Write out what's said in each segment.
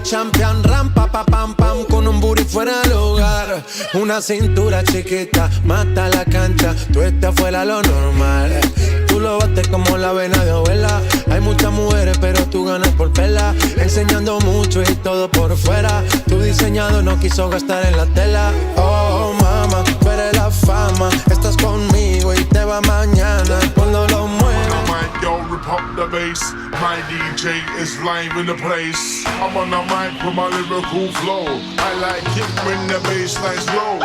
champion, rampa, pa, pam, pam, con un booty fuera del hogar. Una cintura chiquita, mata la cancha, tú estás fuera lo normal. Tú lo bates como la vena de abuela. Hay muchas mujeres, pero tú ganas por pela. Enseñando mucho y todo por fuera. Tu diseñado no quiso gastar en la tela. Oh, mama, tú eres la fama. Estás conmigo y te va mañana cuando lo muevas. Yo, rip up the bass. My DJ is live in the place. I'm on the mic with my lyrical flow. I like it when the bass line's low.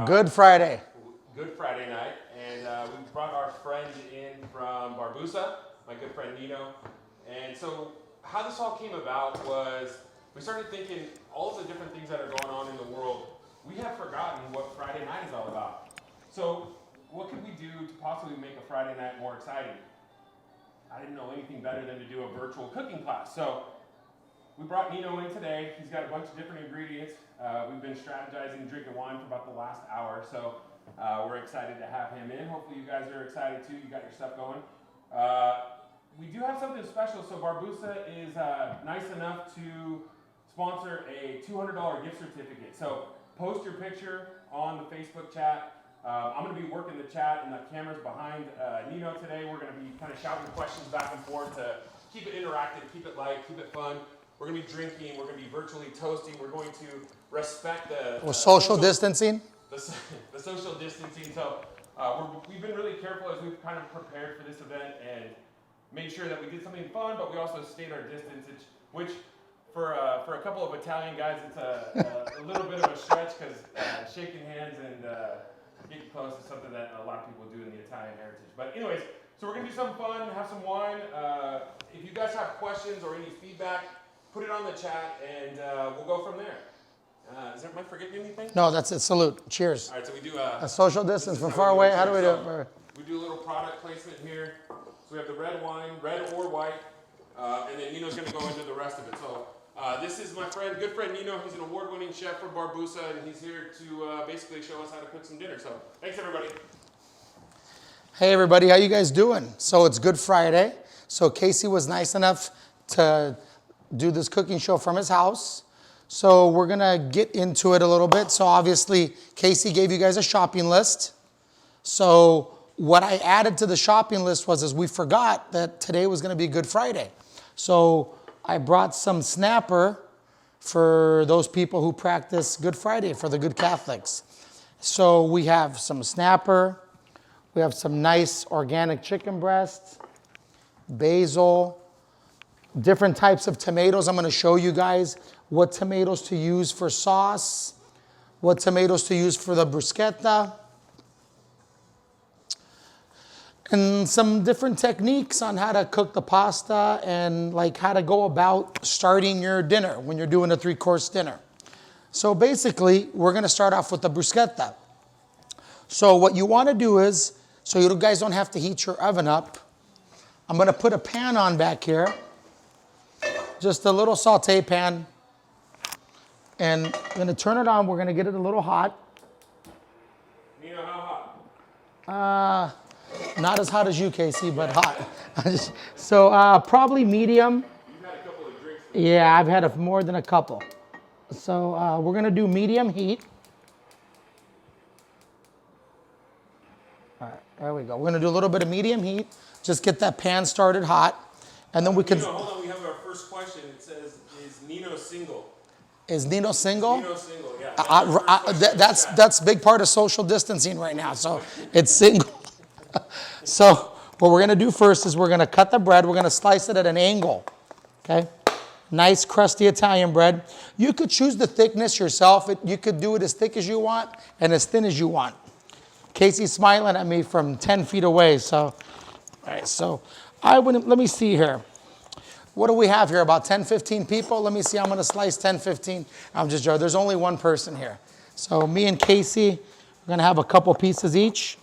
Good Friday. Good Friday night, and we brought our friend in from Barbusa, my good friend Nino. And so how this all came about was we started thinking all of the different things that are going on in the world. We have forgotten what Friday night is all about. So what could we do to possibly make a Friday night more exciting? I didn't know anything better than to do a virtual cooking class. So we brought Nino in today. He's got a bunch of different ingredients. We've been strategizing, drinking wine for about the last hour, so we're excited to have him in. Hopefully you guys are excited too. You got your stuff going. We do have something special. So Barbusa is nice enough to sponsor a $200 gift certificate. So post your picture on the Facebook chat. I'm going to be working the chat, and the camera's behind Nino today. We're going to be kind of shouting questions back and forth to keep it interactive, keep it light, keep it fun. We're going to be drinking. We're going to be virtually toasting. We're going to respect the social distancing. The social distancing. So we've been really careful as we've kind of prepared for this event and made sure that we did something fun, but we also stayed our distance, which for a couple of Italian guys, it's a little bit of a stretch because shaking hands and getting close is something that a lot of people do in the Italian heritage. But anyways, so we're going to do something fun, have some wine. If you guys have questions or any feedback, put it on the chat, and we'll go from there. Am I forgetting anything? No, that's it. Salute. Cheers. All right, so we do a social distance from far away. How do we do it? We do a little product placement here. So we have the red wine, red or white, and then Nino's going to go into the rest of it. So this is my friend, good friend Nino. He's an award-winning chef for Barbusa, and he's here to basically show us how to cook some dinner. So thanks, everybody. Hey, everybody. How you guys doing? So it's Good Friday. So Casey was nice enough to do this cooking show from his house. So we're going to get into it a little bit. So obviously, Casey gave you guys a shopping list. So what I added to the shopping list was we forgot that today was going to be Good Friday. So I brought some snapper for those people who practice Good Friday, for the good Catholics. So we have some snapper. We have some nice organic chicken breasts, basil, different types of tomatoes. I'm going to show you guys what tomatoes to use for sauce, what tomatoes to use for the bruschetta. and some different techniques on how to cook the pasta and like how to go about starting your dinner when you're doing a 3-course dinner. So basically, we're gonna start off with the bruschetta. So what you wanna do is, so you guys don't have to heat your oven up, I'm gonna put a pan on back here, just a little saute pan, and I'm gonna turn it on, we're gonna get it a little hot. Nino, how hot? Not as hot as you, Casey, but hot. So probably medium. You've had a couple of drinks. Yeah, I've had more than a couple. So we're gonna do medium heat. All right, there we go. We're gonna do a little bit of medium heat. Just get that pan started hot. And then we can... Nino, hold on, we have our first question. It says, is Nino single? Is Nino single? Nino single, yeah. That's a big part of social distancing right now, so it's single. So what we're gonna do first is we're gonna cut the bread, we're gonna slice it at an angle, okay? Nice crusty Italian bread. You could choose the thickness yourself. You could do it as thick as you want and as thin as you want. Casey's smiling at me from 10 feet away, so, all right, so let me see here. What do we have here, about 10, 15 people? Let me see, I'm gonna slice 10, 15. I'm just joking, there's only one person here. So me and Casey, we're gonna have a couple pieces each.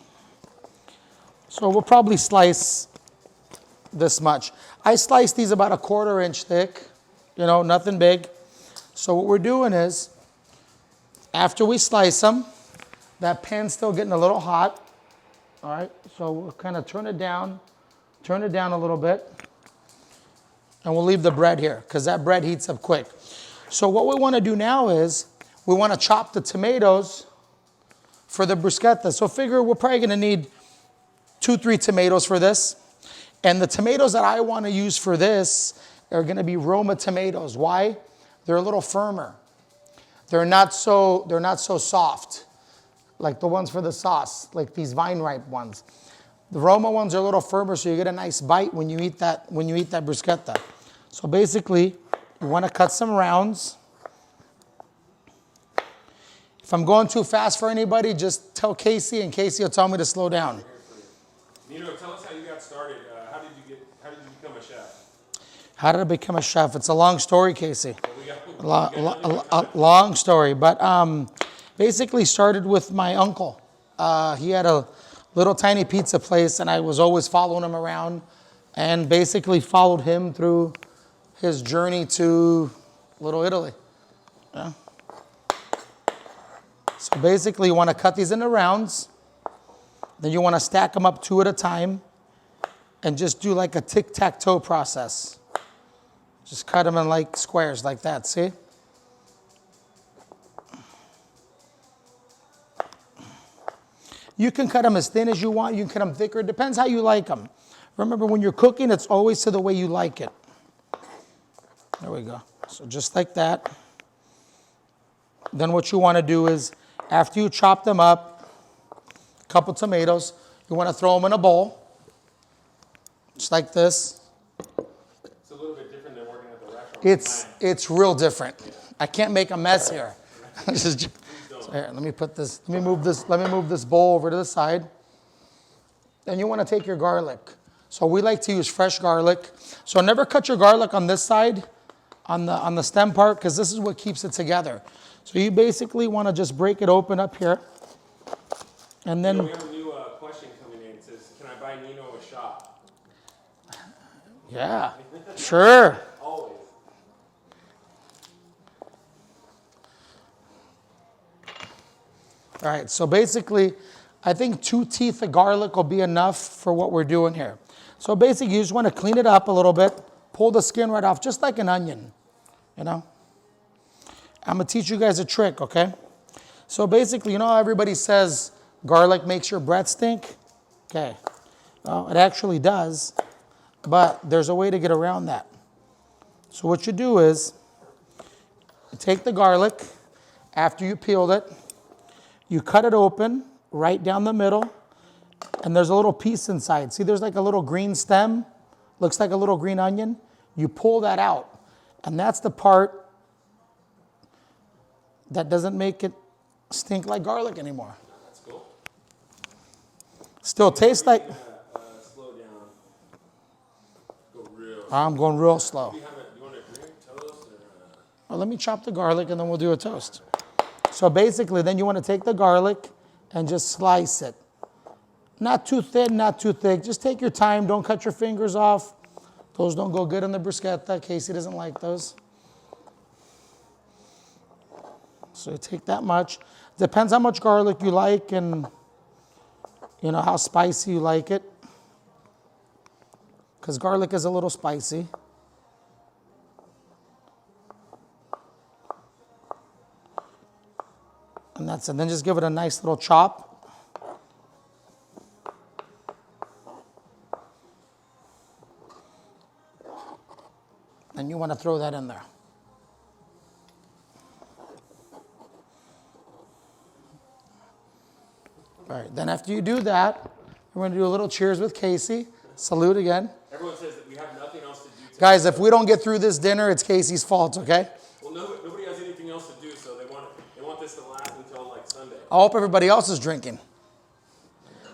So we'll probably slice this much. I slice these about a 1/4 inch thick, you know, nothing big. So what we're doing is, after we slice them, that pan's still getting a little hot. All right, so we'll kind of turn it down a little bit. And we'll leave the bread here, because that bread heats up quick. So what we want to do now is, we want to chop the tomatoes for the bruschetta. So figure we're probably going to need 2-3 tomatoes for this. And the tomatoes that I want to use for this are going to be Roma tomatoes. Why? They're a little firmer. They're not so soft like the ones for the sauce, like these vine ripe ones. The Roma ones are a little firmer, so you get a nice bite when you eat that bruschetta. So basically, you want to cut some rounds. If I'm going too fast for anybody, just tell Casey, and Casey will tell me to slow down. Nino, tell us how you got started. How did you become a chef? How did I become a chef? It's a long story, Casey. Long story, but basically started with my uncle. He had a little tiny pizza place, and I was always following him around, and basically followed him through his journey to Little Italy. Yeah. So basically, you want to cut these into rounds. Then you want to stack them up 2 at a time, and just do like a tic-tac-toe process. Just cut them in like squares like that, see? You can cut them as thin as you want. You can cut them thicker. It depends how you like them. Remember, when you're cooking, it's always to the way you like it. There we go. So just like that. Then what you want to do is, after you chop them up, a couple tomatoes, you want to throw them in a bowl. Just like this. It's a little bit different than working at the restaurant. It's real different. I can't make a mess here. So here, let me move this bowl over to the side. Then you want to take your garlic. So we like to use fresh garlic. So never cut your garlic on this side, on the stem part, because this is what keeps it together. So you basically want to just break it open up here. And then we have a new question coming in. It says, can I buy Nino a shot? Yeah, sure. Always. All right, so basically, I think 2 teeth of garlic will be enough for what we're doing here. So basically, you just want to clean it up a little bit, pull the skin right off, just like an onion, you know? I'm going to teach you guys a trick, okay? So basically, you know how everybody says garlic makes your breath stink? Okay. Well, it actually does, but there's a way to get around that. So what you do is, you take the garlic, after you peeled it, you cut it open right down the middle, and there's a little piece inside. See, there's like a little green stem, looks like a little green onion. You pull that out, and that's the part that doesn't make it stink like garlic anymore. That's cool. Still tastes like... I'm going real slow. Do you want a drink, toast, or? Well, let me chop the garlic and then we'll do a toast. So basically, then you want to take the garlic and just slice it. Not too thin, not too thick. Just take your time. Don't cut your fingers off. Those don't go good in the bruschetta. Casey doesn't like those. So you take that much. Depends how much garlic you like and you know how spicy you like it. Because garlic is a little spicy. And that's it. Then just give it a nice little chop. And you want to throw that in there. All right, then after you do that, we're going to do a little cheers with Casey. Salute again. Everyone says that we have nothing else to do today. Guys, if we don't get through this dinner, it's Casey's fault, okay? Well, nobody has anything else to do, so they want this to last until like Sunday. I hope everybody else is drinking.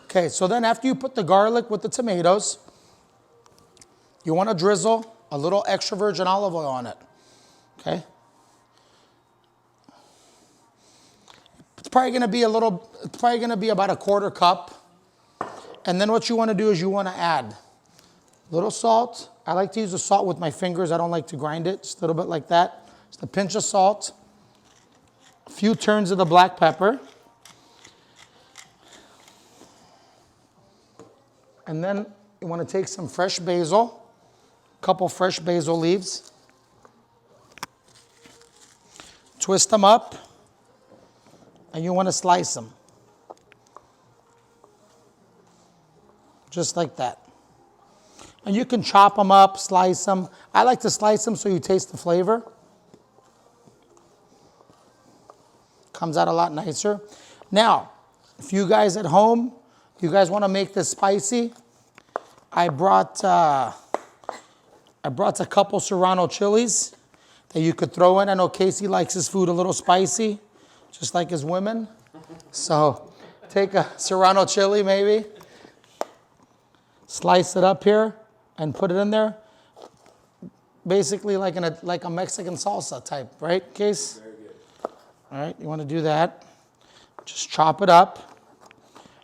Okay, so then after you put the garlic with the tomatoes, you want to drizzle a little extra virgin olive oil on it, okay? It's probably going to be about a quarter cup. And then what you want to do is you want to add a little salt. I like to use the salt with my fingers. I don't like to grind it. Just a little bit like that. Just a pinch of salt. A few turns of the black pepper. And then you want to take some fresh basil. A couple fresh basil leaves. Twist them up. And you want to slice them. Just like that. And you can chop them up, slice them. I like to slice them so you taste the flavor. Comes out a lot nicer. Now, if you guys at home, you guys want to make this spicy, I brought a couple Serrano chilies that you could throw in. I know Casey likes his food a little spicy, just like his women. So take a Serrano chili maybe. Slice it up here and put it in there. Basically like a Mexican salsa type, right, Case? Very good. All right, you want to do that. Just chop it up.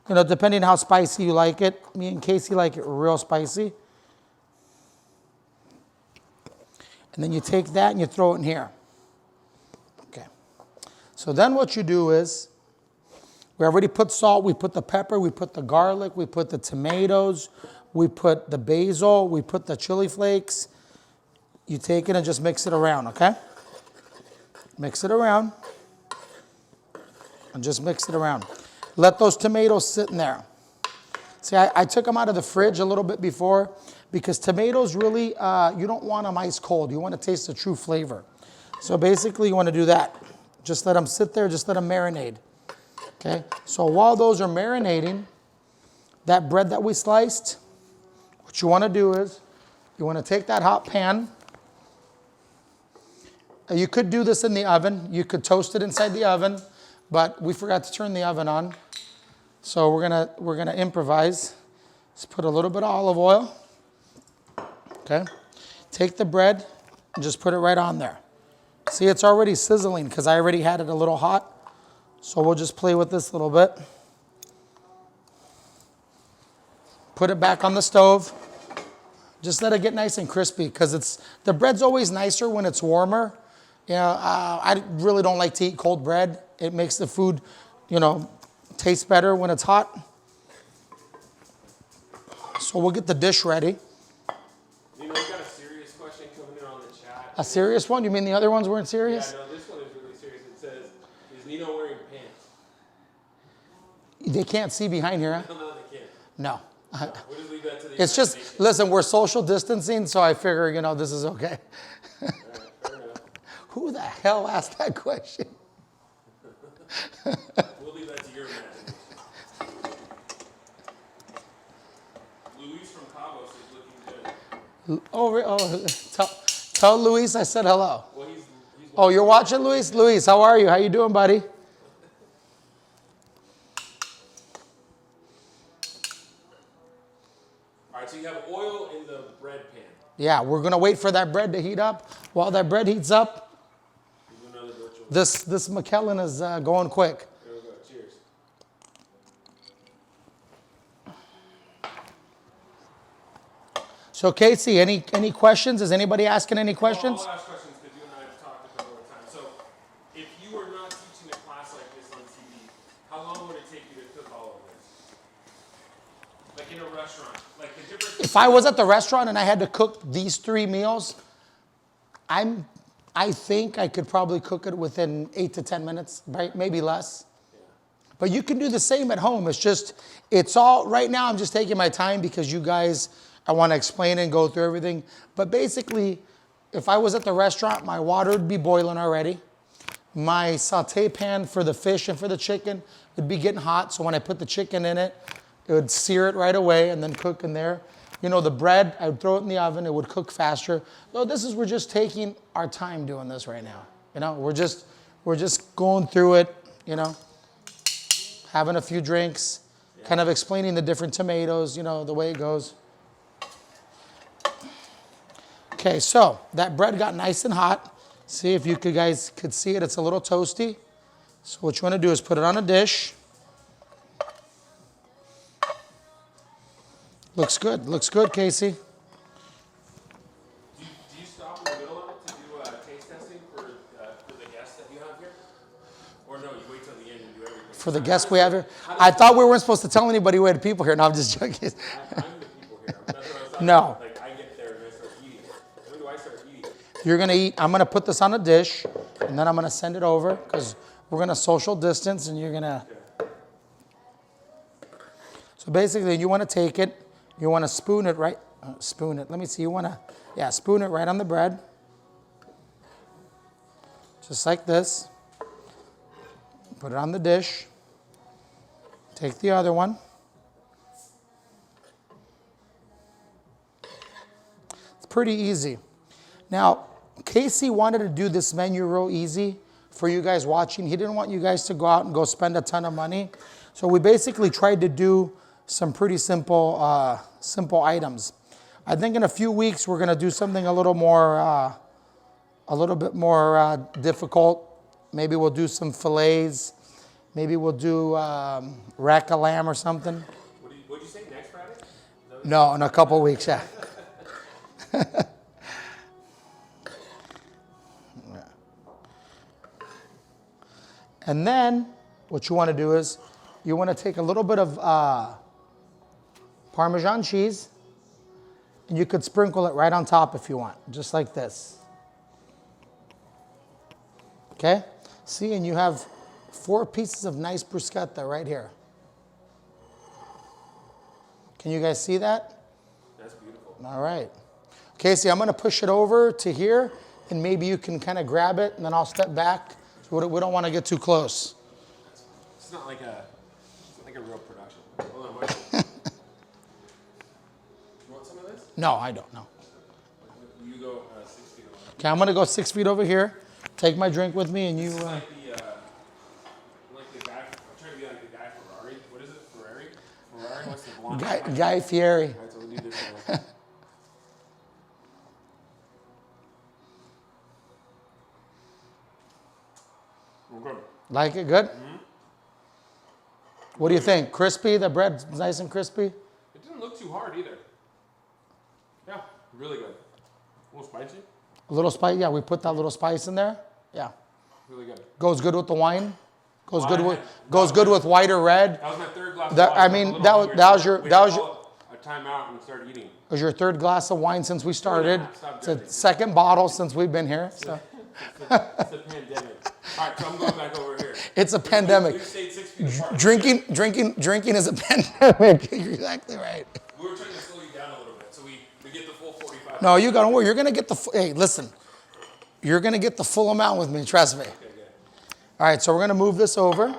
You know, depending how spicy you like it. Me and Casey like it real spicy. And then you take that and you throw it in here. Okay. So then what you do is, we already put salt, we put the pepper, we put the garlic, we put the tomatoes, we put the basil, we put the chili flakes. You take it and just mix it around, okay? Mix it around. And just mix it around. Let those tomatoes sit in there. See, I took them out of the fridge a little bit before because tomatoes really, you don't want them ice cold. You want to taste the true flavor. So basically you want to do that. Just let them sit there, just let them marinate. Okay, so while those are marinating, that bread that we sliced, what you want to do is, you want to take that hot pan. You could do this in the oven. You could toast it inside the oven, but we forgot to turn the oven on. So we're gonna improvise. Let's put a little bit of olive oil. Okay, take the bread and just put it right on there. See, it's already sizzling because I already had it a little hot. So we'll just play with this a little bit. Put it back on the stove. Just let it get nice and crispy because the bread's always nicer when it's warmer. You know, I really don't like to eat cold bread. It makes the food, you know, taste better when it's hot. So we'll get the dish ready. You know, we've got a serious question coming in on the chat. A serious one? You mean the other ones weren't serious? Yeah, no, this one is really serious. It says, is Nino wearing pants? They can't see behind here, huh? No, they can't. No. We'll just leave that to the It's just, imagination. listen, we're social distancing, so I figure, you know, this is okay. All right, fair enough. Who the hell asked that question? We'll leave that to your imagination. Luis from Cabo is looking good. Tell Luis I said hello. Well, he's Oh, you're watching, Luis? Luis, how are you? How you doing, buddy? All All right, so you have oil in the bread pan. Yeah, we're gonna wait for that bread to heat up. While that bread heats up, this McKellen is going quick. There we go. Cheers. So Casey, any questions? Is anybody asking any questions? I'll ask questions because you and I have talked a couple of times. So, if you were not teaching a class like this on TV, how long would it take you to cook all of this? Like in a restaurant, like the difference. If I was at the restaurant and I had to cook these 3 meals, I think I could probably cook it within 8 to 10 minutes, right? Maybe less. Yeah. But you can do the same at home. It's all, right now I'm just taking my time because you guys, I want to explain and go through everything. But basically, if I was at the restaurant, my water would be boiling already. My saute pan for the fish and for the chicken would be getting hot. So when I put the chicken in it, it would sear it right away and then cook in there. You know, the bread, I would throw it in the oven. It would cook faster. So we're just taking our time doing this right now. You know, we're just going through it, you know, having a few drinks, kind of explaining the different tomatoes, you know, the way it goes. Okay, so that bread got nice and hot. See if you guys could see it. It's a little toasty. So what you want to do is put it on a dish. Looks good, Casey. Do you stop in the middle of it to do taste testing for the guests that you have here? Or no, you wait till the end and do everything? For the guests we have here? I thought we weren't supposed to tell anybody we had people here. No, I'm just joking. I'm the people here. That's what I was talking No. about. Like, I get there and I start eating. When do I start eating? You're going to eat. I'm going to put this on a dish, and then I'm going to send it over because we're going to social distance, and you're going to... So basically, you want to take it. You want to spoon it right... spoon it. Let me see. You want to... Yeah, spoon it right on the bread. Just like this. Put it on the dish. Take the other one. It's pretty easy. Now, Casey wanted to do this menu real easy for you guys watching. He didn't want you guys to go out and go spend a ton of money. So we basically tried to do some pretty simple items. I think in a few weeks we're going to do something a little bit more difficult. Maybe we'll do some fillets. Maybe we'll do rack of lamb or something. What'd you say, next Friday? No, in a couple weeks, yeah. And then what you want to do is you want to take a little bit of Parmesan cheese, and you could sprinkle it right on top if you want, just like this. Okay? See, and you have 4 pieces of nice bruschetta right here. Can you guys see that? That's beautiful. All right. Casey, I'm going to push it over to here, and maybe you can kind of grab it, and then I'll step back. So we don't want to get too close. It's not like a real production. Hold on, wait. You want some of this? No, I don't know. You go 6 feet away. Okay, I'm going to go 6 feet over here. Take my drink with me, and you... Like the guy, I'm trying to be like the guy Ferrari. What is it? Ferrari? What's the blonde? Guy Fieri. All right, so we'll do this one. Okay. Like it good? Mm-hmm. What do you think? Crispy? The bread's nice and crispy? It didn't look too hard either. Yeah, really good. A little spicy? A little spice? Yeah, we put that little spice in there. Yeah. Really good. Goes good with the wine? Goes good with white or red? That was my third glass of wine. I mean, that was your... A time out and start eating. It was your 3rd glass of wine since we started. Stop It's a 2nd bottle since we've been here. So. It's a pandemic. All right, so I'm going back over here. It's a pandemic. We stayed 6 feet apart. Drinking is a pandemic. You're exactly right. We were trying to slow you down a little bit so we get the full 45. No, you don't worry. You're going to get the... Hey, listen. You're going to get the full amount with me. Trust me. Okay, good. All right, so we're going to move this over. All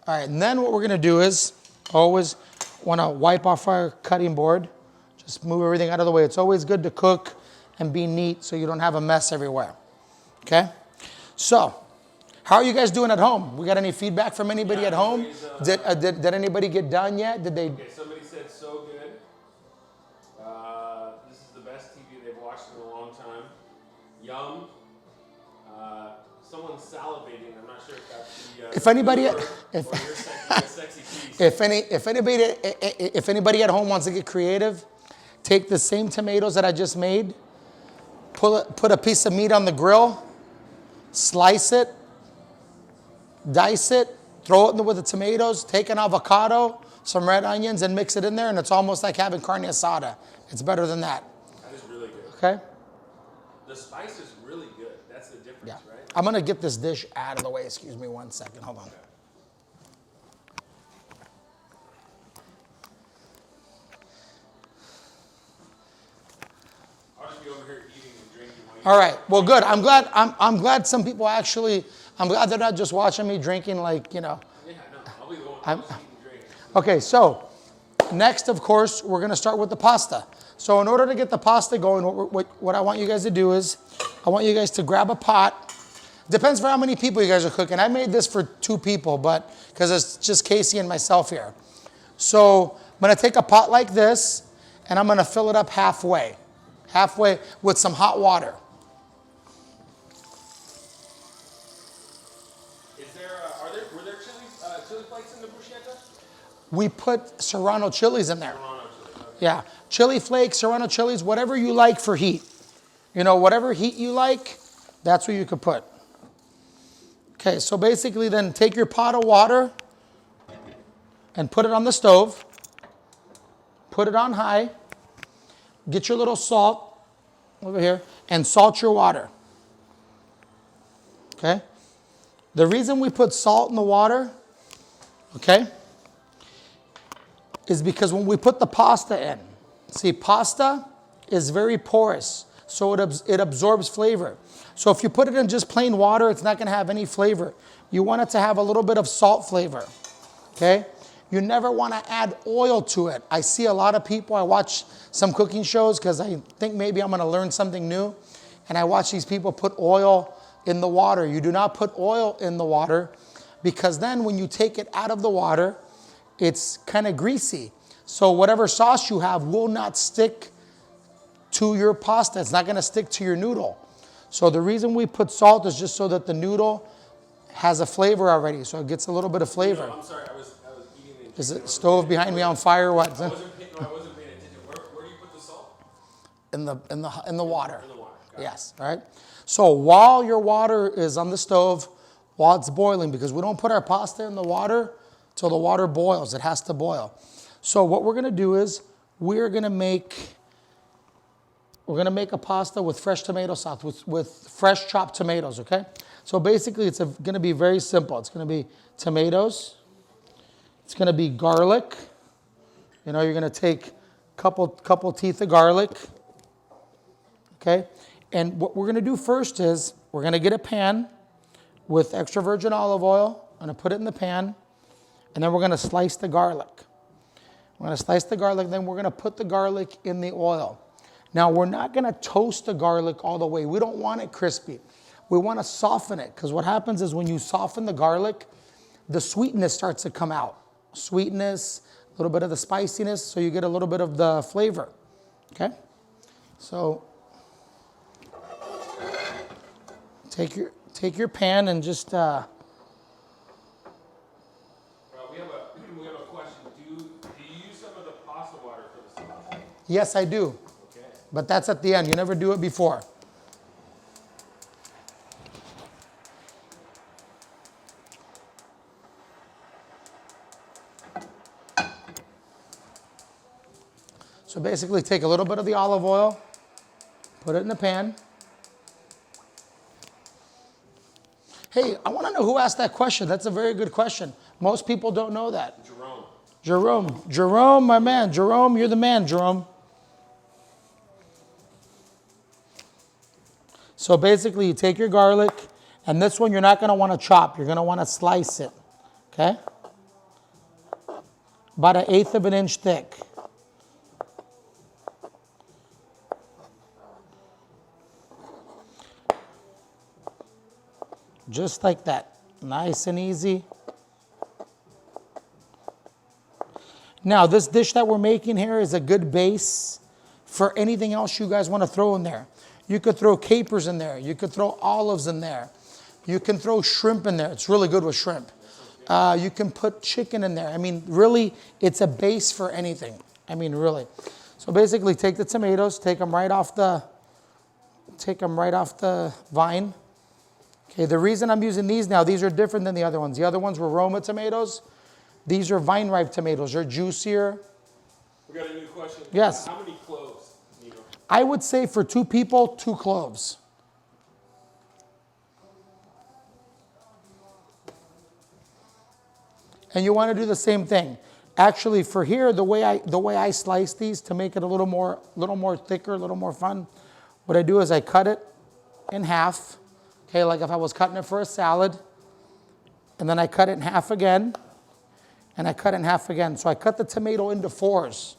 right, and then what we're going to do is always want to wipe off our cutting board. Just move everything out of the way. It's always good to cook and be neat so you don't have a mess everywhere. Okay? So, how are you guys doing at home? We got any feedback from anybody at home? Did anybody get done yet? Did they? Okay, somebody said so good. Yum. Someone's salivating. I'm not sure if that's the. If anybody, or your sexy piece. if anybody at home wants to get creative, take the same tomatoes that I just made, put a piece of meat on the grill, slice it, dice it, throw it in with the tomatoes, take an avocado, some red onions, and mix it in there, and it's almost like having carne asada. It's better than that. That is really good. Okay? The spice is really good. That's the difference, Yeah. right? I'm going to get this dish out of the way. Excuse me 1 second. Hold on. I'll just be over here eating and drinking. All right. Well, good. I'm glad some people actually, I'm glad they're not just watching me drinking like, you know. Yeah, no, I'll be the one eating and drinking. Okay, so next, of course, we're going to start with the pasta. So in order to get the pasta going, what I want you guys to do is I want you guys to grab a pot. Depends for how many people you guys are cooking. I made this for 2 people, but because it's just Casey and myself here. So I'm going to take a pot like this, and I'm going to fill it up halfway with some hot water. Were there chili flakes in the bruschetta? We put serrano chilies in there. Serrano chili. Okay. Yeah, chili flakes, serrano chilies, whatever you like for heat. You know, whatever heat you like, that's what you could put. Okay, so basically then take your pot of water and put it on the stove. Put it on high. Get your little salt over here and salt your water. Okay? The reason we put salt in the water, okay, is because when we put the pasta in, see, pasta is very porous, so it absorbs flavor. So if you put it in just plain water, it's not going to have any flavor. You want it to have a little bit of salt flavor, okay? You never want to add oil to it. I see a lot of people, I watch some cooking shows because I think maybe I'm going to learn something new, and I watch these people put oil in the water. You do not put oil in the water because then when you take it out of the water, it's kind of greasy. So whatever sauce you have will not stick to your pasta. It's not going to stick to your noodle. So the reason we put salt is just so that the noodle has a flavor already. So it gets a little bit of flavor. No, I'm sorry. I was eating. Is the stove behind me on fire or what? I wasn't paying attention. Where do you put the salt? In the water. In the water. Yes, all right? So while your water is on the stove, while it's boiling, because we don't put our pasta in the water till the water boils. It has to boil. So what we're going to do is we're going to make a pasta with fresh tomato sauce, with fresh chopped tomatoes, okay? So basically it's going to be very simple. It's going to be tomatoes. It's going to be garlic. You know, you're going to take a couple teeth of garlic, okay? And what we're going to do first is we're going to get a pan with extra virgin olive oil. I'm going to put it in the pan, and then we're going to slice the garlic. We're going to slice the garlic, then we're going to put the garlic in the oil. Now, we're not going to toast the garlic all the way. We don't want it crispy. We want to soften it, because what happens is when you soften the garlic, the sweetness starts to come out. Sweetness, a little bit of the spiciness, so you get a little bit of the flavor, okay? So take your pan and just... We have a question. Do you use some of the pasta water for the sauce? Yes, I do. Okay. But that's at the end. You never do it before. So basically take a little bit of the olive oil, put it in the pan. Hey, I want to know who asked that question. That's a very good question. Most people don't know that. Jerome, my man. Jerome, you're the man, Jerome. So basically you take your garlic, and this one you're not going to want to chop. You're going to want to slice it, okay? About 1/8 of an inch thick. Just like that, nice and easy. Now, this dish that we're making here is a good base for anything else you guys want to throw in there. You could throw capers in there. You could throw olives in there. You can throw shrimp in there. It's really good with shrimp. You can put chicken in there. I mean, really, it's a base for anything. I mean, really. So basically, take the tomatoes, take them right off the vine. Okay, the reason I'm using these now, these are different than the other ones. The other ones were Roma tomatoes. These are vine-ripe tomatoes. They're juicier. We got a new question. Yes. How many cloves, Nino? I would say for 2 people, 2 cloves. And you want to do the same thing. Actually, for here, the way I slice these to make it a little more thicker, a little more fun, what I do is I cut it in half. Okay, like if I was cutting it for a salad, and then I cut it in half again, and I cut it in half again. So I cut the tomato into 4s.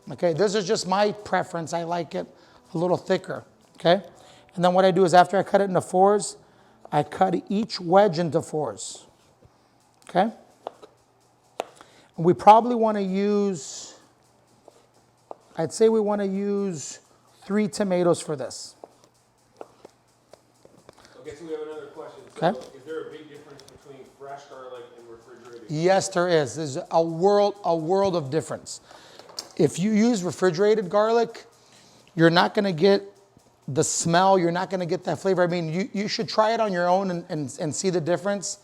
Okay, this is just my preference. I like it a little thicker. Okay, and then what I do is after I cut it into 4s, I cut each wedge into 4s. Okay. We probably want to use, I'd say we want to use 3 tomatoes for this. Okay, so we have another question. So Okay. Is there a big difference between fresh garlic and refrigerated? Yes, there is. There's a world of difference. If you use refrigerated garlic, you're not going to get the smell. You're not going to get that flavor. I mean, you should try it on your own and see the difference.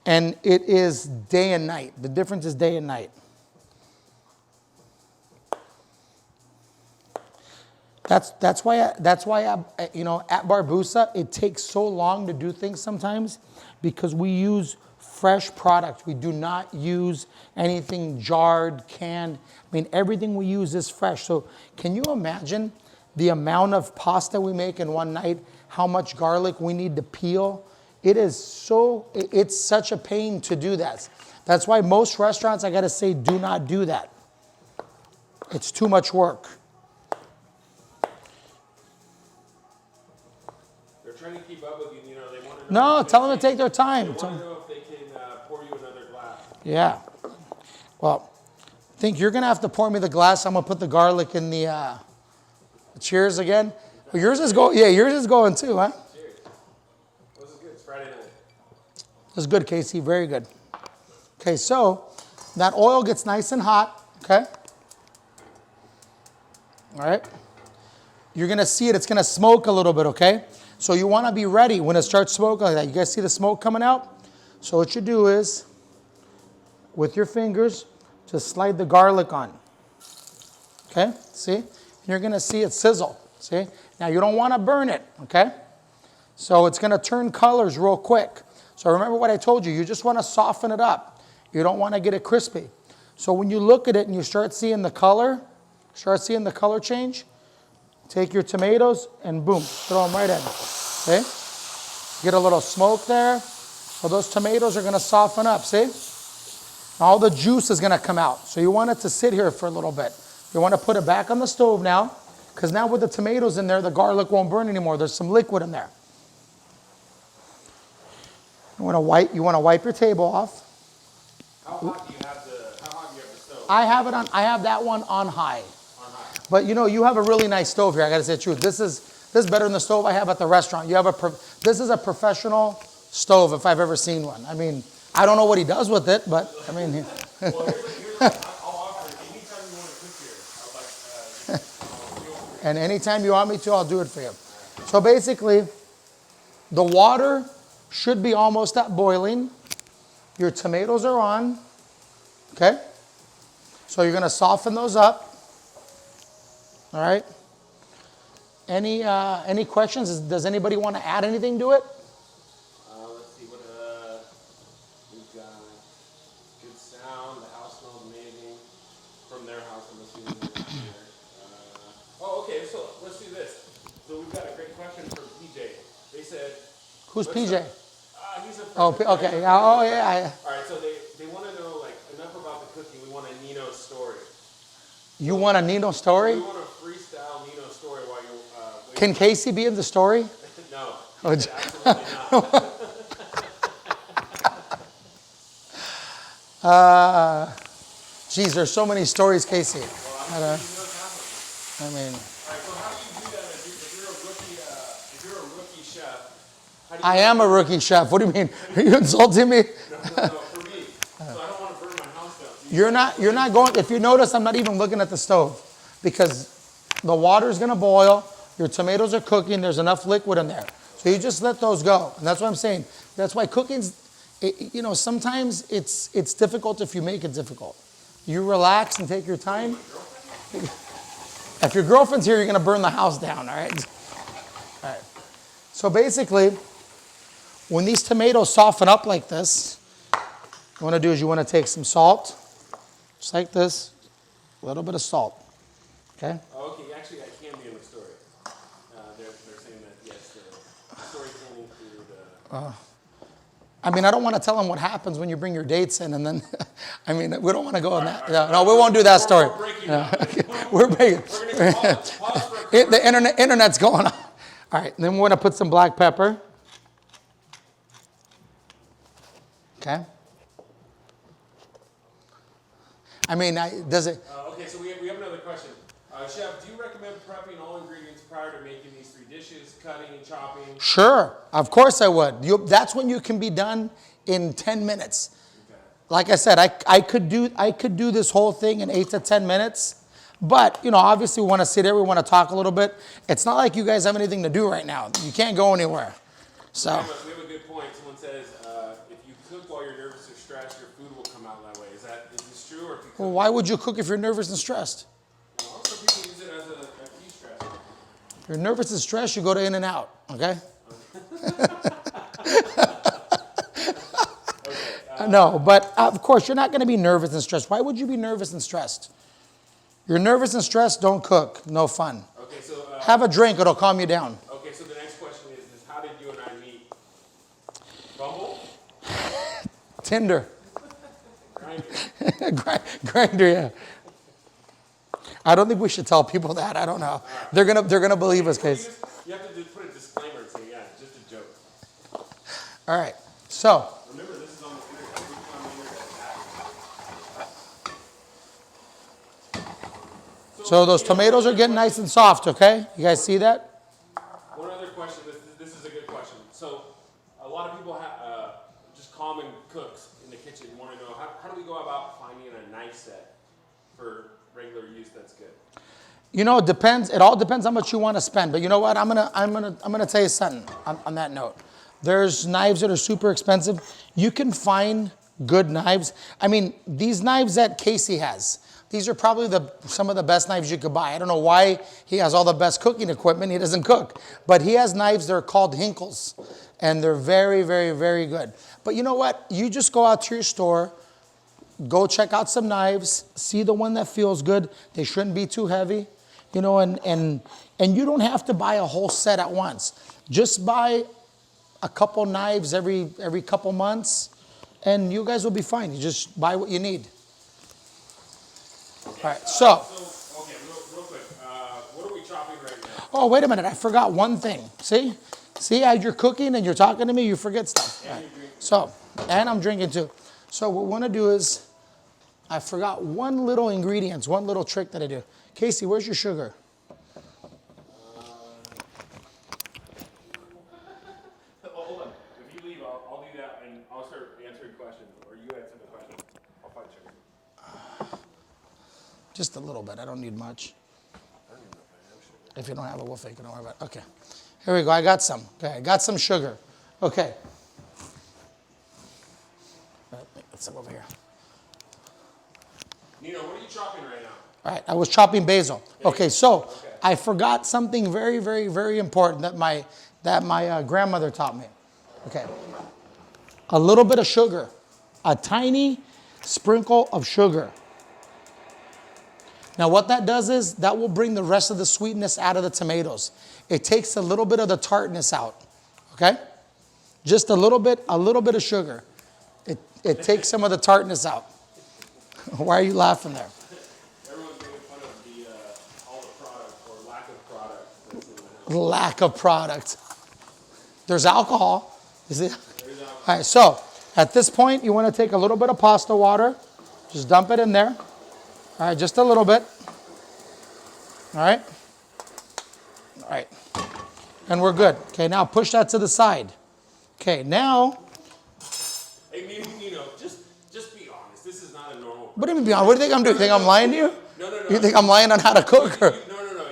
And it is day and night. The difference is day and night. That's why you know, at Barbusa it takes so long to do things sometimes because we use fresh product. We do not use anything jarred, canned. I mean, everything we use is fresh. So can you imagine the amount of pasta we make in one night? How much garlic we need to peel? It's such a pain to do that. That's why most restaurants, I gotta say, do not do that. It's too much work. They're trying to keep up with you, you know, they want to know. No, tell them to take their time. They want to know if they can pour you another glass. Yeah. Well, I think you're gonna have to pour me the glass. I'm gonna put the garlic in the cheers again. Well, yours is going too, huh? This is good, Casey. Very good. Okay, so that oil gets nice and hot, okay? All right. You're going to see it. It's going to smoke a little bit, okay? So you want to be ready when it starts smoking like that. You guys see the smoke coming out? So what you do is, with your fingers, just slide the garlic on. Okay? See? You're going to see it sizzle. See? Now, you don't want to burn it, okay? So it's going to turn colors real quick. So remember what I told you. You just want to soften it up. You don't want to get it crispy. So when you look at it and you start seeing the color change, take your tomatoes and boom, throw them right in. Okay? Get a little smoke there. So those tomatoes are going to soften up, see? All the juice is going to come out. So you want it to sit here for a little bit. You want to put it back on the stove now, because now with the tomatoes in there, the garlic won't burn anymore. There's some liquid in there. You want to wipe your table off. How hot do you have the stove? I have that one on high. But you know, you have a really nice stove here. I got to say the truth. This is better than the stove I have at the restaurant. This is a professional stove if I've ever seen one. I mean, I don't know what he does with it, but I mean. Well, I'll offer it. Anytime you want to cook here, I'll feel free. And anytime you want me to, I'll do it for you. So basically, the water should be almost at boiling. Your tomatoes are on. Okay? So you're going to soften those up. All right? Any questions? Does anybody want to add anything to it? Let's see what we've got. Good sound. The house smells amazing. From their house, I'm assuming they're here. Okay. So let's do this. So we've got a great question from PJ. They said. Who's PJ? He's a friend. Oh, okay. Oh, yeah. All right. So they want to know like enough about the cooking. We want a Nino story. You want a Nino story? We want a freestyle Nino story while you're waiting. Can Casey be in the story? No. Oh, Absolutely not. Geez, there's so many stories, Casey. Well, I mean. All right, so how do you do that if you're a rookie I am a rookie chef. What do you mean? Are you insulting me? No, for me. So I don't want to burn my house down. You're not going, if you notice, I'm not even looking at the stove because the water's gonna boil, your tomatoes are cooking, there's enough liquid in there. So you just let those go. And that's what I'm saying. That's why cooking's, sometimes it's difficult if you make it difficult. You relax and take your time. If your girlfriend's here, you're gonna burn the house down, all right? All right. So basically, when these tomatoes soften up like this, what you wanna do is you wanna take some salt, just like this, a little bit of salt, okay? Oh, okay, actually, I can be in the story. They're saying that, yes, the story can include... I mean, I don't want to tell them what happens when you bring your dates in, and then, I mean, we don't want to go on that. No, we won't do that story. We're breaking now. We're breaking. We're going to pause for a The internet's going on. All right, then we're going to put some black pepper. Okay. I mean, does it? Okay, so we have another question. Chef, do you recommend prepping all ingredients prior to making these 3 dishes, cutting, chopping? Sure, of course I would. That's when you can be done in 10 minutes. Okay. Like I said, I could do this whole thing in 8 to 10 minutes. But, obviously we want to sit there, we want to talk a little bit. It's not like you guys have anything to do right now. You can't go anywhere. So. We have a good point. Someone says, if you cook while you're nervous or stressed, your food will come out that way. Is this true? Or if you cook Well, why would you cook if you're nervous and stressed? Well, some people use it as a de-stress. If you're nervous and stressed, you go to In-N-Out, okay? No, but of course, you're not going to be nervous and stressed. Why would you be nervous and stressed? You're nervous and stressed, don't cook. No fun. Okay, so... Have a drink, it'll calm you down. Okay, so the next question is how did you and I meet? Bumble? Tinder. Grindr? Grindr, yeah. I don't think we should tell people that. I don't know. They're gonna believe us, Case. You have to put a disclaimer and say, yeah, it's just a joke. All right. So. Remember, this is on the internet. So those tomatoes are getting nice and soft, okay? You guys see that? One other question. This is a good question. So a lot of people have just common cooks in the kitchen want to know how do we go about finding a knife set for regular use that's good? It depends. It all depends how much you want to spend. But you know what? I'm gonna tell you something on that note. There's knives that are super expensive. You can find good knives. I mean, these knives that Casey has, these are probably some of the best knives you could buy. I don't know why he has all the best cooking equipment. He doesn't cook. But he has knives that are called Hinkles. And they're very, very, very good. But you know what? You just go out to your store, go check out some knives, see the one that feels good. They shouldn't be too heavy. And you don't have to buy a whole set at once. Just buy a couple knives every couple months, and you guys will be fine. You just buy what you need. All right, so. Okay, real quick. What are we chopping right now? Oh, wait a minute. I forgot one thing. See, as you're cooking and you're talking to me, you forget stuff. And Right. you're drinking. So, and I'm drinking too. So what we want to do is, I forgot one little ingredient, one little trick that I do. Casey, where's your sugar? Hold on. If you leave, I'll do that, and I'll start answering questions, or you answer the question. I'll find sugar. Just a little bit. I don't need much. If you don't have it, we'll fake it. Don't worry about it. Okay. Here we go. I got some. Okay. I got some sugar. Okay. Let's come over here. Nino, what are you chopping right now? All right. I was chopping basil. Okay. So I forgot something very, very, very important that my grandmother taught me. Okay. A little bit of sugar. A tiny sprinkle of sugar. Now what that does is that will bring the rest of the sweetness out of the tomatoes. It takes a little bit of the tartness out, okay? Just a little bit of sugar. It takes some of the tartness out. Why are you laughing there? Everyone's making fun of all the product or lack of product that's in the house. Lack of product. There's alcohol. Is it? There's alcohol. All right, so at this point, you want to take a little bit of pasta water. Just dump it in there. All right, just a little bit. All right. All right. And we're good. Okay, now push that to the side. Okay, now, Hey, Nino, just be honest. This is not a normal. what do you mean be honest? What do you think I'm doing? You think I'm lying to you? No. You think I'm lying on how to cook? Or? No.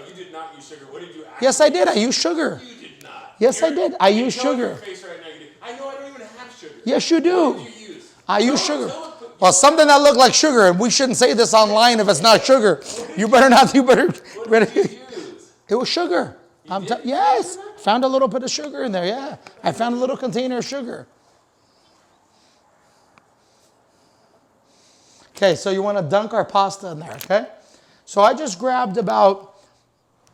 You did not use sugar. What did you actually? Yes, I did. I used sugar. You did not. Yes, I did. I used Tell sugar. your face right now you did. I know I don't even have sugar. Yes, you do. What did you use? I use sugar. Well, something that looked like sugar, and we shouldn't say this online if it's not sugar. You better not. You better. What did you use? It was sugar. Yes, found a little bit of sugar in there. Yeah, I found a little container of sugar. Okay, so you want to dunk our pasta in there. Okay, so I just grabbed about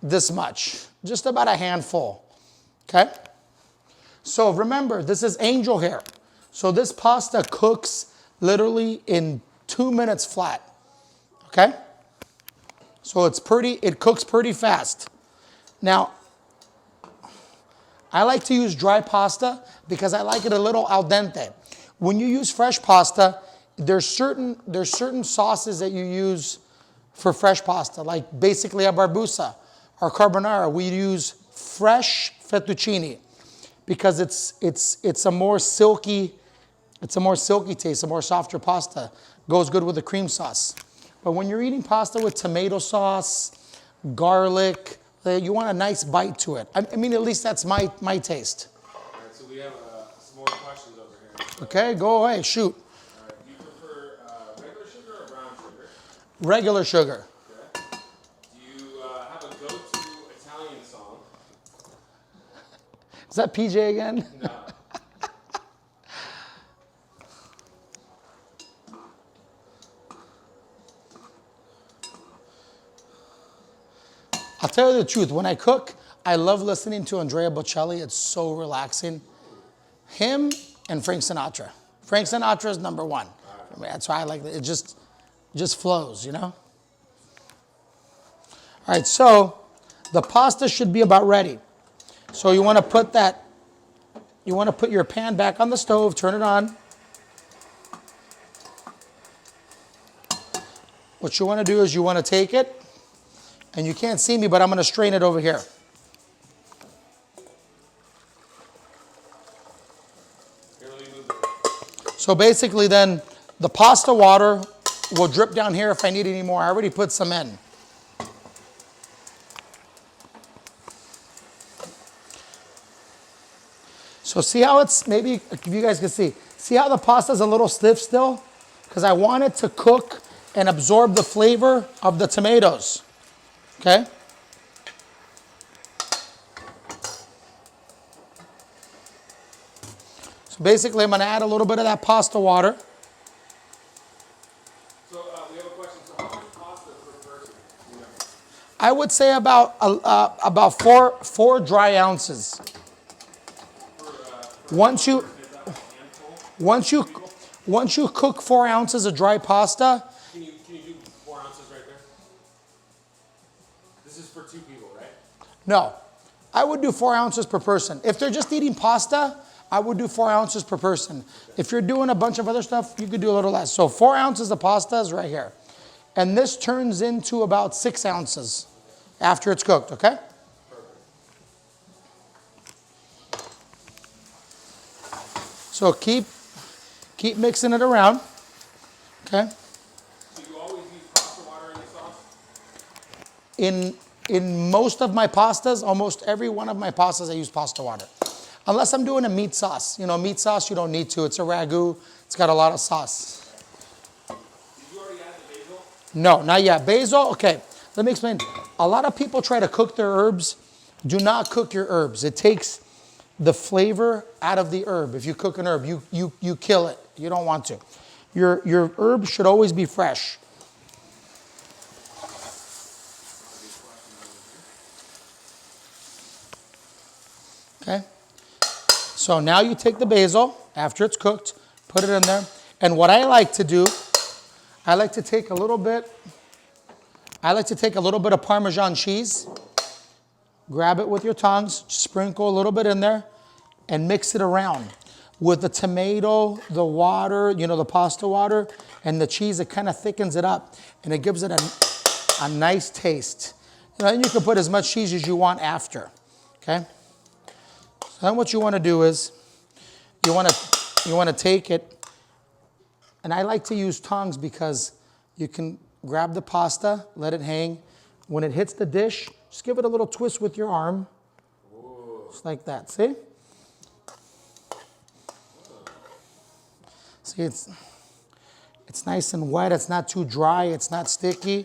this much, just about a handful. Okay, so remember this is angel hair, so this pasta cooks literally in 2 minutes flat. Okay, so it cooks pretty fast. Now, I like to use dry pasta because I like it a little al dente. When you use fresh pasta, there's certain sauces that you use for fresh pasta, like basically a Barbusa or carbonara. We use fresh fettuccine because it's a more silky taste, a more softer pasta. Goes good with the cream sauce. But when you're eating pasta with tomato sauce, garlic, you want a nice bite to it. I mean, at least that's my taste. All right, so we have some more questions over here. Okay, go away, shoot. All right, do you prefer regular sugar or brown sugar? Regular sugar. Okay. Do you have a go-to Italian song? Is that PJ again? No. I'll tell you the truth. When I cook, I love listening to Andrea Bocelli. It's so relaxing. Him and Frank Sinatra. Frank Sinatra is number one. I mean, that's why I like it. It just flows, you know? All right, so the pasta should be about ready. So you want to put your pan back on the stove, turn it on. What you want to do is you want to take it, and you can't see me, but I'm going to strain it over here. So basically then, the pasta water will drip down here if I need any more. I already put some in. So see how it's, maybe if you guys can see how the pasta's a little stiff still? Because I want it to cook and absorb the flavor of the tomatoes. Okay? So basically I'm going to add a little bit of that pasta water. So we have a question. So how much pasta per person? I would say about four dry ounces. Once you cook 4 ounces of dry pasta. Can you do 4 ounces right there? This is for 2 people, right? No, I would do 4 ounces per person. If they're just eating pasta, I would do 4 ounces per person. If you're doing a bunch of other stuff, you could do a little less. So 4 ounces of pasta is right here. And this turns into about 6 ounces after it's cooked, okay? So keep mixing it around, okay? So you always use pasta water in the sauce? In most of my pastas, almost every one of my pastas, I use pasta water. Unless I'm doing a meat sauce. You know, meat sauce, you don't need to. It's a ragu. It's got a lot of sauce. Did you already add the basil? No, not yet. Basil, okay. Let me explain. A lot of people try to cook their herbs. Do not cook your herbs. It takes the flavor out of the herb. If you cook an herb, you kill it. You don't want to. Your herb should always be fresh. Okay? So now you take the basil, after it's cooked, put it in there. And what I like to do, I like to take a little bit of Parmesan cheese, grab it with your tongs, sprinkle a little bit in there, and mix it around. With the tomato, the water, you know, the pasta water, and the cheese, it kind of thickens it up, and it gives it a nice taste. And you can put as much cheese as you want after, okay? So then what you want to do is, you want to take it, and I like to use tongs because you can grab the pasta, let it hang. When it hits the dish, just give it a little twist with your arm. Just like that, see? See, it's nice and wet, it's not too dry, it's not sticky.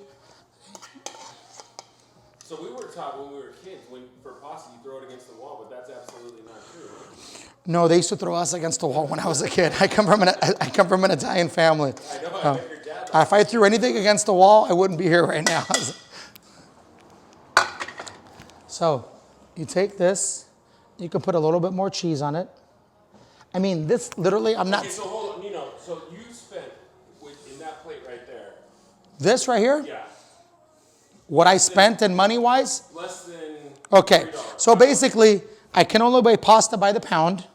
So we were taught when we were kids, for pasta you throw it against the wall, but that's absolutely not true. Right? No, they used to throw us against the wall when I was a kid. I come from an Italian family. I know, I bet your dad If I threw anything against the wall, I wouldn't be here right now. So you take this, you can put a little bit more cheese on it. I mean, this literally, I'm not. Okay, so hold on, Nino. So you spent in that plate right there. This right here, Yeah. what I spent in money-wise? Less than Okay, $3. so basically, I can only buy pasta by the pound,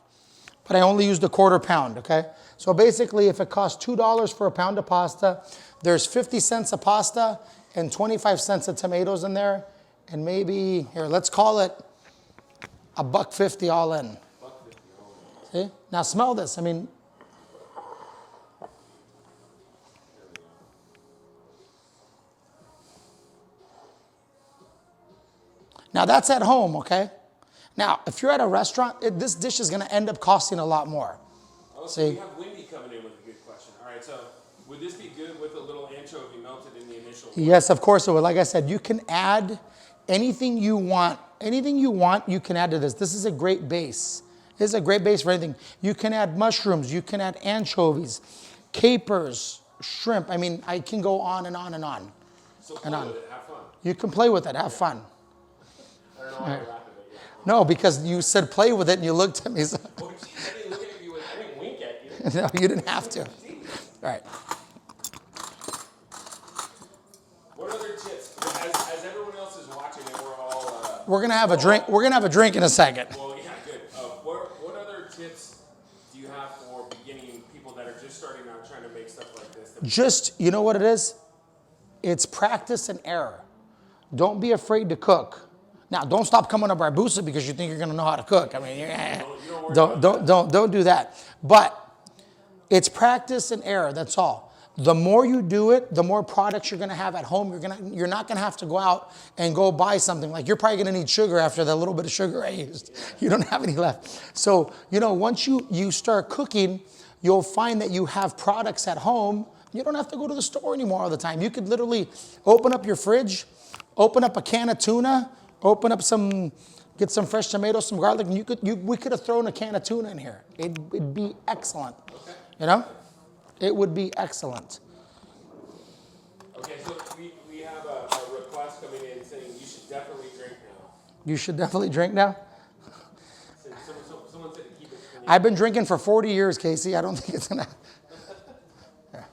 but I only used a quarter pound, okay? So basically, if it costs $2 for a pound of pasta, there's 50 cents of pasta and 25 cents of tomatoes in there, and maybe, here, let's call it $1.50 all in. See? Now smell this, I mean. Now that's at home, okay? Now, if you're at a restaurant, this dish is gonna end up costing a lot more. Oh, so See? we have Wendy coming in with a good question. All right, so would this be good with a little anchovy melted in the initial? Yes, of course it would. Like I said, you can add anything you want. Anything you want, you can add to this. This is a great base. This is a great base for anything. You can add mushrooms, you can add anchovies, capers, shrimp. I mean, I can go on and on and on. So play with it, have fun. You can play with it, have fun. I don't know why I laughed at it. No, because you said play with it and you looked at me. So. Oh, geez, I didn't look at you I didn't wink at you. No, you didn't have to. All right. What other tips? As everyone else is watching and we're all... We're gonna have a drink. We're gonna have a drink in a second. Well, yeah, good. What other tips do you have for beginning people that are just starting out trying to make stuff like this? Just, you know what it is? It's practice and error. Don't be afraid to cook. Now, don't stop coming to Barbusa because you think you're gonna know how to cook. I mean, don't do that. But it's practice and error, that's all. The more you do it, the more products you're gonna have at home. You're not gonna have to go out and go buy something. Like, you're probably gonna need sugar after that little bit of sugar I used. You don't have any left. So, you know, once you start cooking, you'll find that you have products at home. You don't have to go to the store anymore all the time. You could literally open up your fridge, open up a can of tuna, open up get some fresh tomatoes, some garlic, and we could have thrown a can of tuna in here. It'd be excellent. Okay. You know? It would be excellent. Okay, so we have a request coming in saying you should definitely drink now. You should definitely drink now. Someone said to keep it clean. I've been drinking for 40 years, Casey. I don't think it's gonna. Yeah.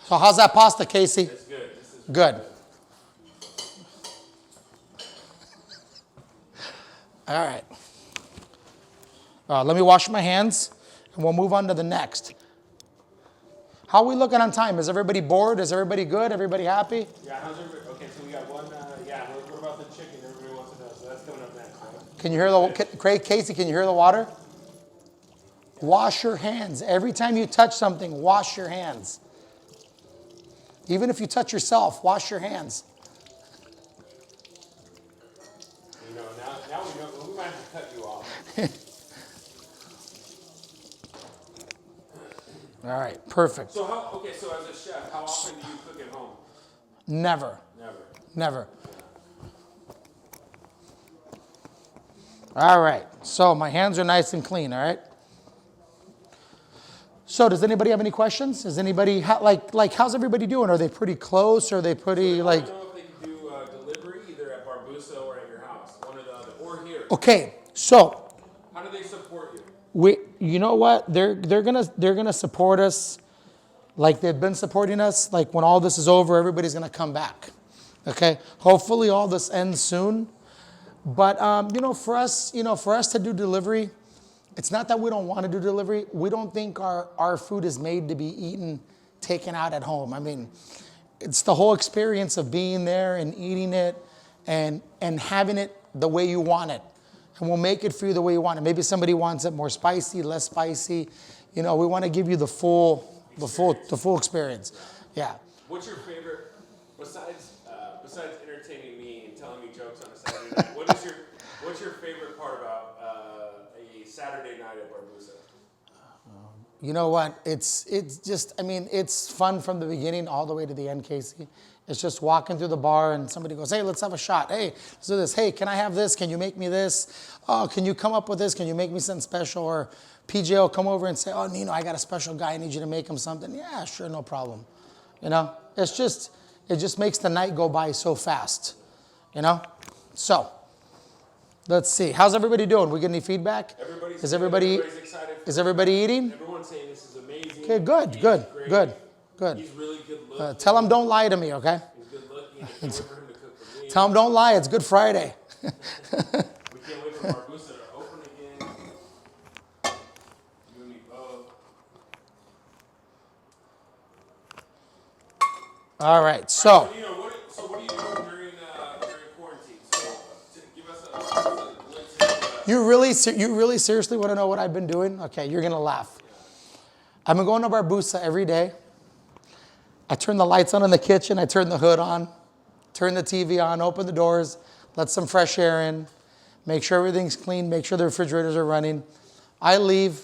So how's that pasta, Casey? It's good. This is Good. All right. Let me wash my hands, and we'll move on to the next. How are we looking on time? Is everybody bored? Is everybody good? Everybody happy? Yeah, how's everybody? Okay, so we got one, what about the chicken? Everybody wants to know, so that's coming up next, right? Can you hear Casey, can you hear the water? Wash your hands. Every time you touch something, wash your hands. Even if you touch yourself, wash your hands. You know, now we know, we might have to cut you off. All right, perfect. So so as a chef, how often do you cook at home? Never. Never. All right, so my hands are nice and clean, all right? So does anybody have any questions? Is anybody, how's everybody doing? Are they pretty close? Are they pretty, I don't know if they can do delivery either at Barbusa or at your house, one or the other, or here. Okay, so. How do they support you? You know what? They're gonna support us like they've been supporting us. Like, when all this is over, everybody's gonna come back. Okay? Hopefully all this ends soon. But for us to do delivery, it's not that we don't want to do delivery. We don't think our food is made to be eaten, taken out at home. I mean, it's the whole experience of being there and eating it and having it the way you want it. And we'll make it for you the way you want it. Maybe somebody wants it more spicy, less spicy. We want to give you the full experience. Yeah. What's your favorite, besides entertaining me and telling me jokes on a Saturday night, what's your favorite part about a Saturday night at Barbusa? You know what? It's just, it's fun from the beginning all the way to the end, Casey. It's just walking through the bar and somebody goes, hey, let's have a shot. Hey, let's do this. Hey, can I have this? Can you make me this? Oh, can you come up with this? Can you make me something special? Or PJ will come over and say, oh, Nino, I got a special guy. I need you to make him something. Yeah, sure, no problem. It just makes the night go by so fast, So, let's see. How's everybody doing? We get any feedback? Everybody's excited. Is everybody eating? Everyone's saying this is amazing. Okay, good. He's really good looking. Tell him don't lie to me, okay? He's good looking. I can't wait for him to cook for me. Tell him don't lie. It's Good Friday. We can't wait for Barbusa to open again. You and me both. All right, so. What are you doing during quarantine? So give us a glimpse. You really seriously want to know what I've been doing? Okay, you're going to laugh. I've been going to Barbusa every day. I turn the lights on in the kitchen. I turn the hood on, turn the TV on, open the doors, let some fresh air in, make sure everything's clean, make sure the refrigerators are running. I leave.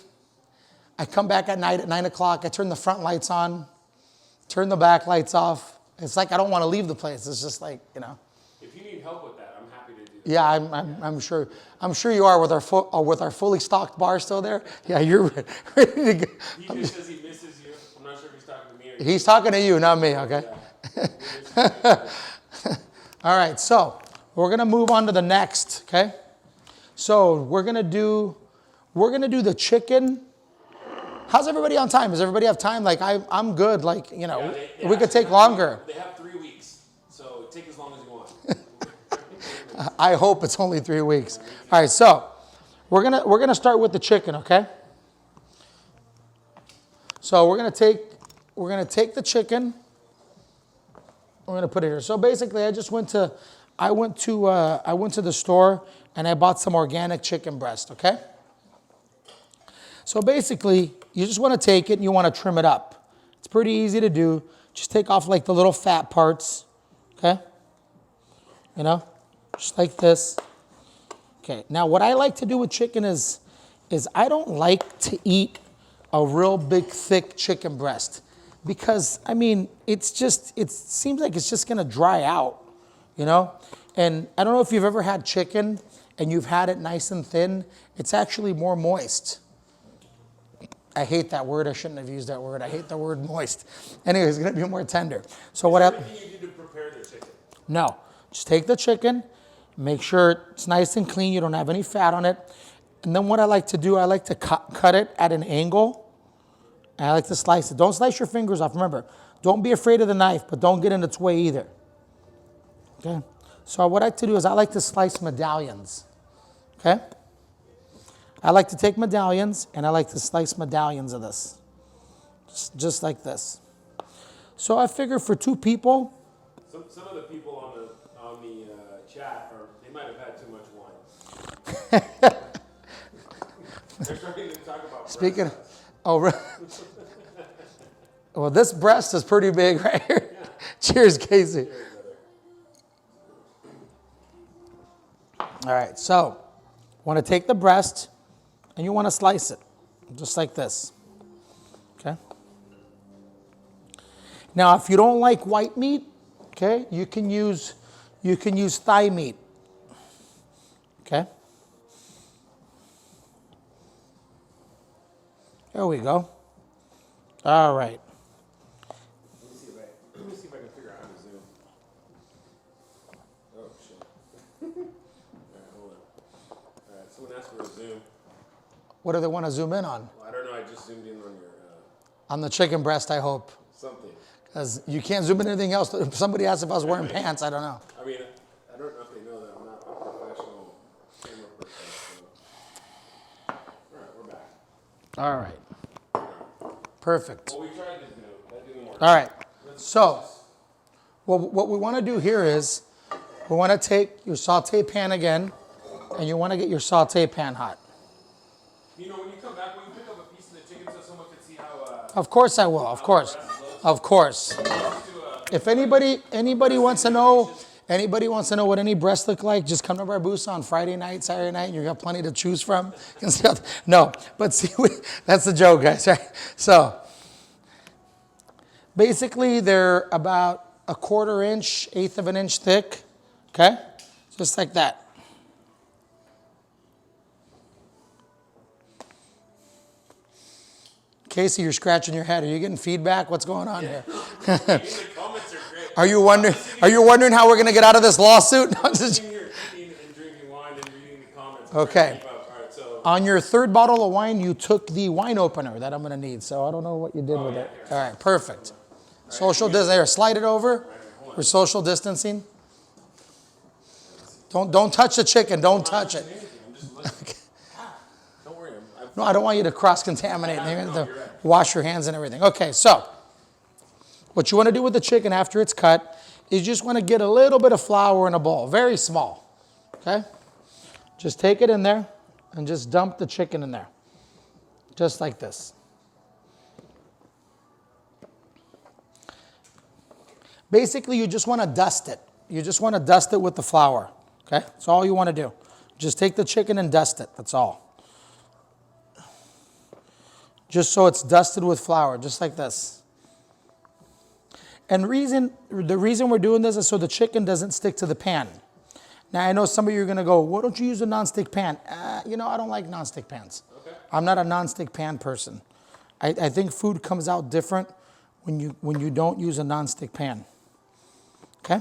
I come back at night at 9 o'clock. I turn the front lights on, turn the back lights off. It's like I don't want to leave the place. It's just like, If you need help with that, I'm happy to do that. Yeah, I'm sure. I'm sure you are with our fully stocked bar still there. Yeah, you're ready to go. He just says he misses you. I'm not sure if he's talking to me or He's talking to you, not me. Okay. Yeah. All right. So we're gonna move on to the next. Okay. So we're gonna do the chicken. How's everybody on time? Does everybody have time? Like I'm good. Like we could take longer. They have 3 weeks, so take as long as you want. I hope it's only 3 weeks. All right, so we're gonna start with the chicken, okay? So we're gonna take the chicken. We're gonna put it here. So basically, I went to the store and I bought some organic chicken breast, okay? So basically, you just want to take it and you want to trim it up. It's pretty easy to do. Just take off like the little fat parts, okay? Just like this. Okay, now what I like to do with chicken is I don't like to eat a real big, thick chicken breast because, it seems like it's just gonna dry out, And I don't know if you've ever had chicken and you've had it nice and thin, it's actually more moist. I hate that word. I shouldn't have used that word. I hate the word moist. Anyway, it's going to be more tender. So what? Everything you do to prepare the chicken? No, just take the chicken, make sure it's nice and clean. You don't have any fat on it. And then what I like to do, I like to cut it at an angle. And I like to slice it. Don't slice your fingers off. Remember, don't be afraid of the knife, but don't get in its way either. Okay. So what I like to do is I like to slice medallions. Okay. I like to take medallions, and I like to slice medallions of this. Just like this. So I figure for 2 people. Some of the people on the chat, they might have had too much wine. They're starting to talk about Speaking well, this breast is pretty big right here. Yeah. Cheers, Casey. Cheers, all right, so want to take the breast. And you want to slice it, just like this, okay? Now, if you don't like white meat, okay, you can use thigh meat, okay? There we go. All right. Let me see if I can figure out how to zoom. Oh, shit. All right, hold on. All right, someone asked for a zoom. What do they want to zoom in on? Well, I don't know. I just zoomed in on your... on the chicken breast, I hope. Something. Because you can't zoom in anything else. If somebody asked if I was wearing pants, I don't know. I don't know if they know that I'm not a professional All right. Perfect. Well, we tried this note. That didn't work. All right. So, what we want to do here is we want to take your saute pan again, and you want to get your saute pan hot. You know, when you come back, will you pick up a piece of the chicken so someone can see how... Of course I will. Of course. Of course. If anybody wants to know what any breasts look like, just come to Barbusa on Friday night, Saturday night, and you got plenty to choose from. No, but see, that's the joke, guys, right? So, basically, they're about a 1/4 inch, 1/8 of an inch thick, okay? Just like that. Casey, you're scratching your head. Are you getting feedback? What's going on here? The comments are great. Are you wondering how we're going to get out of this lawsuit? No, just... Sitting here eating and drinking wine and reading the comments. Okay. All right, so On your 3rd bottle of wine, you took the wine opener that I'm going to need. So I don't know what you did with it. All right, perfect. Social distancing. There, slide it over. We're social distancing. Don't touch the chicken. Don't touch it. don't worry. No, I don't want you to cross-contaminate. You have to wash your hands and everything. Okay, so what you want to do with the chicken after it's cut is you just want to get a little bit of flour in a bowl, very small. Okay? Just take it in there and just dump the chicken in there, just like this. Basically, you just want to dust it. You just want to dust it with the flour. Okay? That's all you want to do. Just take the chicken and dust it. That's all. Just so it's dusted with flour, just like this. And the reason we're doing this is so the chicken doesn't stick to the pan. Now, I know some of you are going to go, why don't you use a nonstick pan? I don't like nonstick pans. Okay. I'm not a nonstick pan person. I think food comes out different when you don't use a nonstick pan. Okay?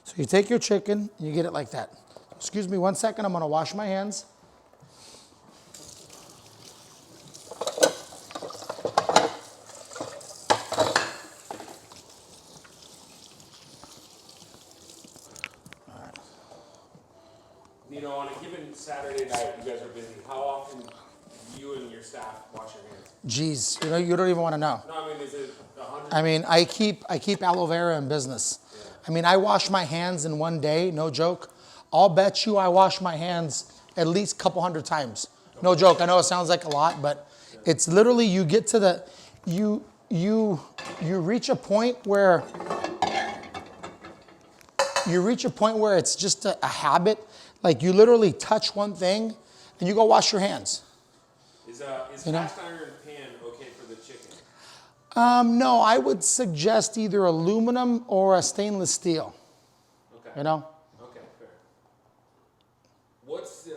So you take your chicken, and you get it like that. Excuse me 1 second, I'm going to wash my hands. Nino, on a given Saturday night, you guys are busy. How often do you and your staff wash your hands? Geez, you don't even want to know. No, I mean, is it 100? I mean, I keep aloe vera in business. Yeah. I mean, I wash my hands in one day, no joke. I'll bet you I wash my hands at least a couple hundred times. No joke. I know it sounds like a lot, but it's literally you get to the you reach a point where it's just a habit. Like you literally touch one thing and you go wash your hands. Is cast iron pan okay for the chicken? No, I would suggest either aluminum or a stainless steel. Okay. You know? Okay, fair. What's the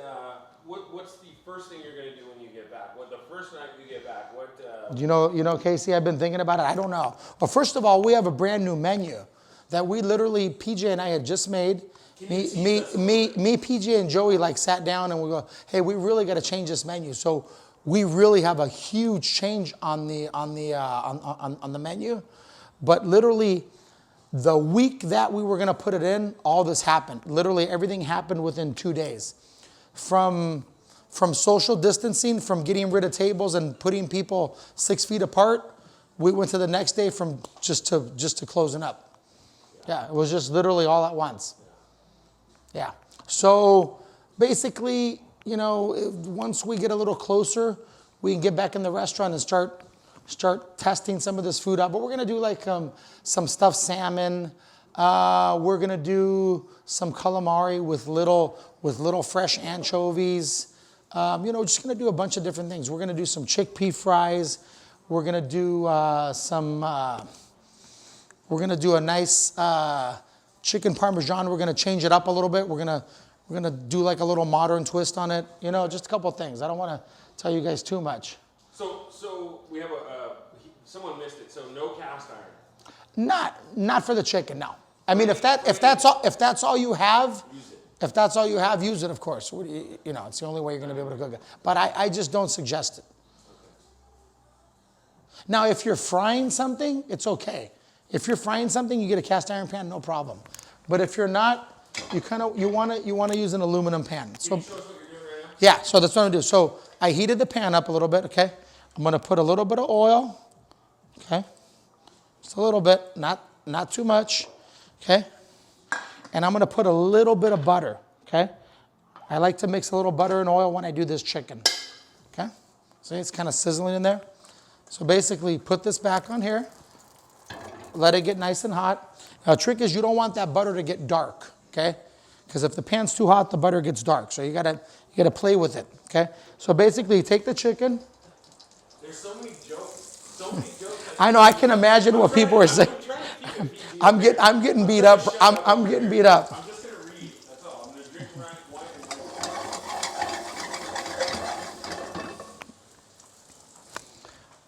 first thing you're going to do when you get back? What the first night you get back? You know, Casey, I've been thinking about it. I don't know. Well, first of all, we have a brand new menu that we literally, PJ and I had just made. Me, PJ and Joey sat down and we go, hey, we really got to change this menu. So we really have a huge change on the menu. But literally, the week that we were going to put it in, all this happened. Literally, everything happened within 2 days. From social distancing, from getting rid of tables and putting people 6 feet apart, we went to the next day from just to closing up. Yeah, it was just literally all at once. Yeah. So basically, once we get a little closer, we can get back in the restaurant and start testing some of this food out. But we're gonna do some stuffed salmon. We're gonna do some calamari with little fresh anchovies. Just gonna do a bunch of different things. We're gonna do some chickpea fries. We're gonna do we're gonna do a nice chicken parmesan. We're gonna change it up a little bit. We're gonna do a little modern twist on it. Just a couple of things. I don't want to tell you guys too much. So we have someone missed it. So no cast iron. Not for the chicken. No. I mean, if that's all you have, use it. If that's all you have, use it. Of course. It's the only way you're gonna be able to cook it. But I just don't suggest it. Now, if you're frying something, it's okay. If you're frying something, you get a cast iron pan, no problem. But if you're not, you want to use an aluminum pan. Can you show us what you're doing right now? Yeah, so that's what I'm gonna do. So I heated the pan up a little bit, okay? I'm gonna put a little bit of oil, okay? Just a little bit, not too much, okay? And I'm gonna put a little bit of butter, okay? I like to mix a little butter and oil when I do this chicken, okay? See, it's kind of sizzling in there. So basically, put this back on here, let it get nice and hot. Now, the trick is you don't want that butter to get dark, okay? Because if the pan's too hot, the butter gets dark. So you gotta play with it, okay? So basically, you take the chicken. There's so many jokes. I know, I can imagine what people are saying. I'm getting beat up. I'm getting beat up. I'm just gonna read. That's all. I'm gonna drink wine and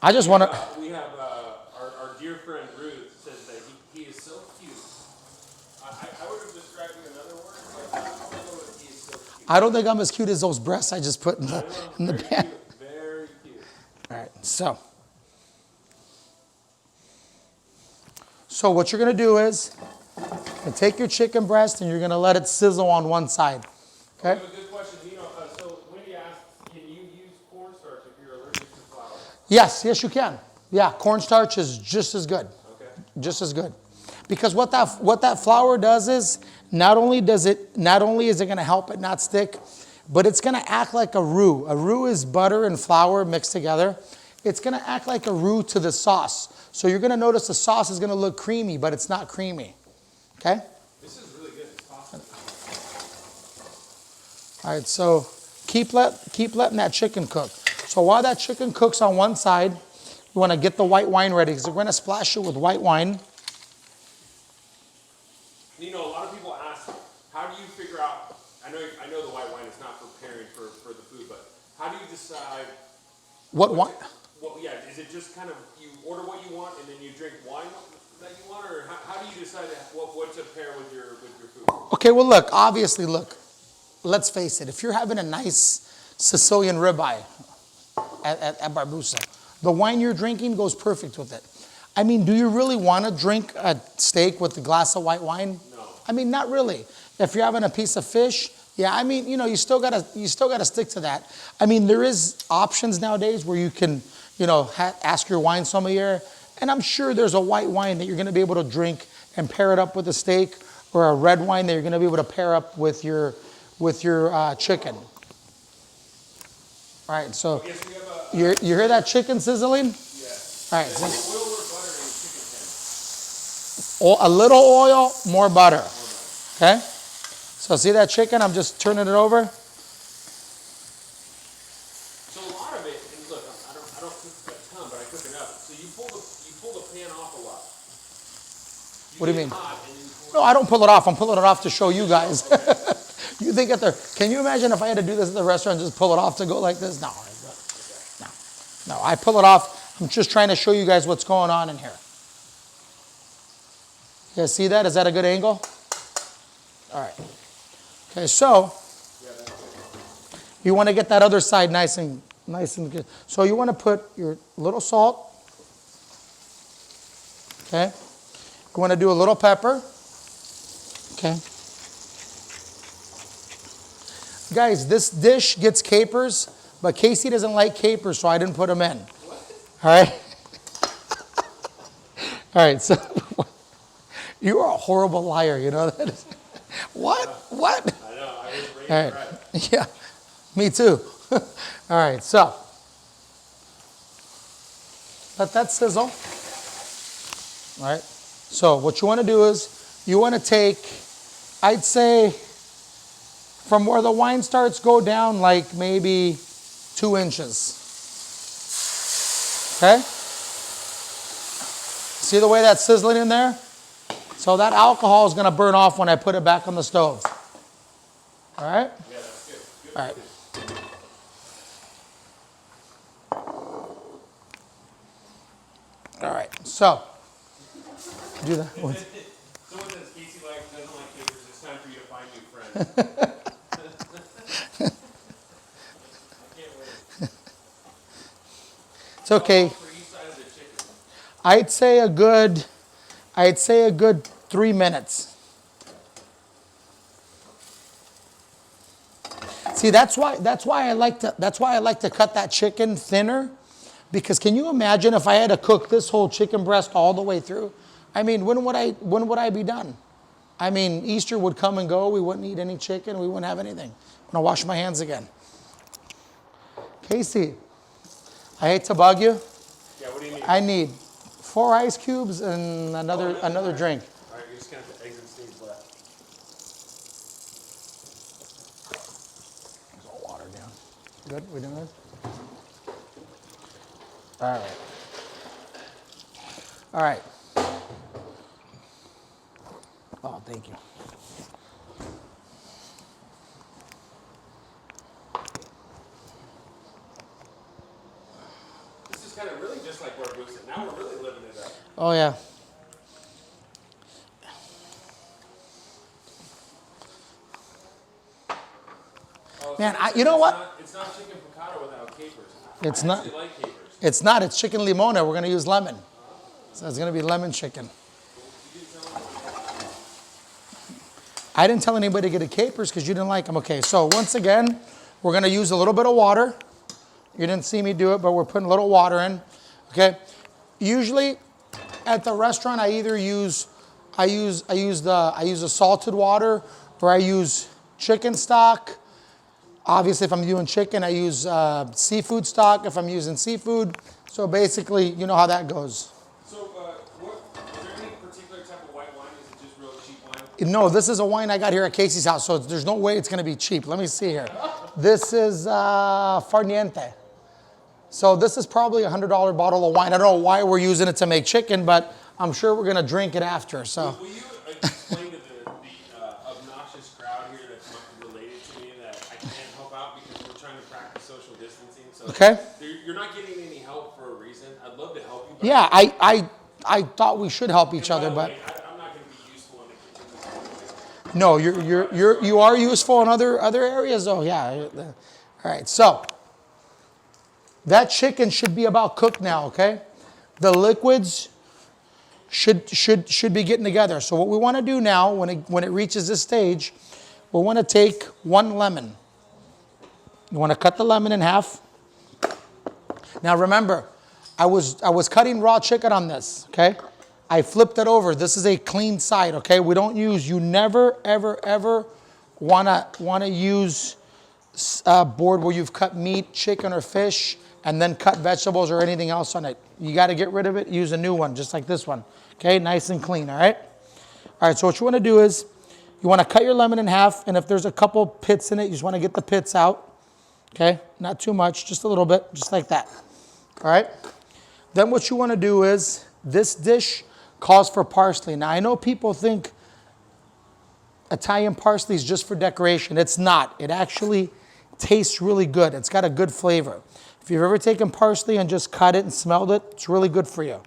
I just want to. we have our dear friend Ruth says that he is so cute. I would have described you in other words, but I don't know if he is so cute. I don't think I'm as cute as those breasts I just put in the pan. Very cute. All right, so what you're gonna do is you take your chicken breast and you're gonna let it sizzle on one side. I Okay. have a good question, Nino. So Wendy asked, can you use cornstarch if you're allergic to flour? Yes, you can. Yeah, cornstarch is just as good. Okay. Just as good. Because what that flour does is not only is it going to help it not stick, but it's going to act like a roux. A roux is butter and flour mixed together. It's going to act like a roux to the sauce. So you're going to notice the sauce is going to look creamy, but it's not creamy. Okay? This is really good. It's awesome. All right, so keep letting that chicken cook. So while that chicken cooks on one side, you want to get the white wine ready because we're going to splash it with white wine. Nino, a lot of people ask, how do you figure out, I know the white wine is not preparing for the food, but how do you decide What wine? yeah, is it just kind of, you order what you want and then you drink wine that you want, or how do you decide what to pair with your food? Okay, well look, obviously look, let's face it, if you're having a nice Sicilian ribeye at Barbusa, the wine you're drinking goes perfect with it. I mean, do you really want to drink a steak with a glass of white wine? No. I mean, not really. If you're having a piece of fish, yeah, I mean, you still gotta stick to that. I mean, there is options nowadays where you can, ask your wine sommelier, and I'm sure there's a white wine that you're gonna be able to drink and pair it up with a steak, or a red wine that you're gonna be able to pair up with your chicken. All right, so Yes, we have you hear that chicken sizzling? yes. All right, Is so it oil or butter in chicken pan? a little oil, more butter. Okay? So see that chicken? I'm just turning it over. So a lot of it, and look, I don't cook a ton, but I cook enough. So you pull the pan off a lot. What do you mean? Hot and then you No, I don't pull it off. I'm pulling it off to show you guys. You think can you imagine if I had to do this at the restaurant and just pull it off to go like this? No. No, I pull it off. I'm just trying to show you guys what's going on in here. You guys see that? Is that a good angle? All right. Okay, so you want to get that other side nice and good. So you want to put your little salt. Okay. You want to do a little pepper. Okay. Guys, this dish gets capers, but Casey doesn't like capers, so I didn't put them in. All right? All right, so you are a horrible liar, you know that? What? What? I know, I was raised All right. right. Yeah, me too. All right, so let that sizzle. All right, so what you want to do is you want to take, I'd say, from where the wine starts, go down like maybe 2 inches. Okay? See the way that's sizzling in there? So that alcohol is going to burn off when I put it back on the stove. All right? Yeah, that's good. All right. All right, so do that. Someone says Casey doesn't like capers. It's time for you to find new friends. I can't wait. It's okay. For each side of the chicken. I'd say a good 3 minutes. See, that's why I like to cut that chicken thinner, because can you imagine if I had to cook this whole chicken breast all the way through? I mean, when would I be done? I mean, Easter would come and go. We wouldn't eat any chicken. We wouldn't have anything. I'm gonna wash my hands again. Casey, I hate to bug you. Yeah, what do you need? I need 4 ice cubes and another drink. All right, you're just gonna have to exit stage left. There's all water down. Good, we doing good? All right. All right. Oh, thank you. This is kind of really just like Barbusa. Now we're really living it up. Oh, yeah. Oh, Man, so you know what? It's not chicken piccata without capers. It's I not. actually like capers. It's not. It's chicken limone. We're going to use lemon. So it's going to be lemon chicken. I didn't tell anybody to get a capers because you didn't like them. Okay, so once again, we're going to use a little bit of water. You didn't see me do it, but we're putting a little water in. Okay. Usually, at the restaurant, I either use the salted water, or I use chicken stock. Obviously, if I'm doing chicken, I use seafood stock if I'm using seafood. So basically, you know how that goes. So, is there any particular type of white wine? Is it just real cheap wine? No, this is a wine I got here at Casey's house, so there's no way it's going to be cheap. Let me see here. This is Farniente. So this is probably a $100 bottle of wine. I don't know why we're using it to make chicken, but I'm sure we're going to drink it after. So. Will you explain to the obnoxious crowd here that's not related to me that I can't help out because we're trying to practice social distancing? So Okay. You're not getting any help for a reason. I'd love to help you. But Yeah, I thought we should help each other, but I'm not going to be useful in the kitchen. no, you are useful in other areas though. Yeah. All right. So that chicken should be about cooked now. Okay. The liquids should be getting together. So what we want to do now, when it reaches this stage, we want to take 1 lemon. You want to cut the lemon in half. Now remember, I was cutting raw chicken on this, okay? I flipped it over. This is a clean side, okay? You never, ever wanna use a board where you've cut meat, chicken, or fish, and then cut vegetables or anything else on it. You gotta get rid of it, use a new one, just like this one, okay? Nice and clean, all right? All right, so what you wanna do is, you wanna cut your lemon in half, and if there's a couple pits in it, you just wanna get the pits out, okay? Not too much, just a little bit, just like that, all right? Then what you wanna do is, this dish calls for parsley. Now, I know people think Italian parsley is just for decoration. It's not. It actually tastes really good. It's got a good flavor. If you've ever taken parsley and just cut it and smelled it, it's really good for you.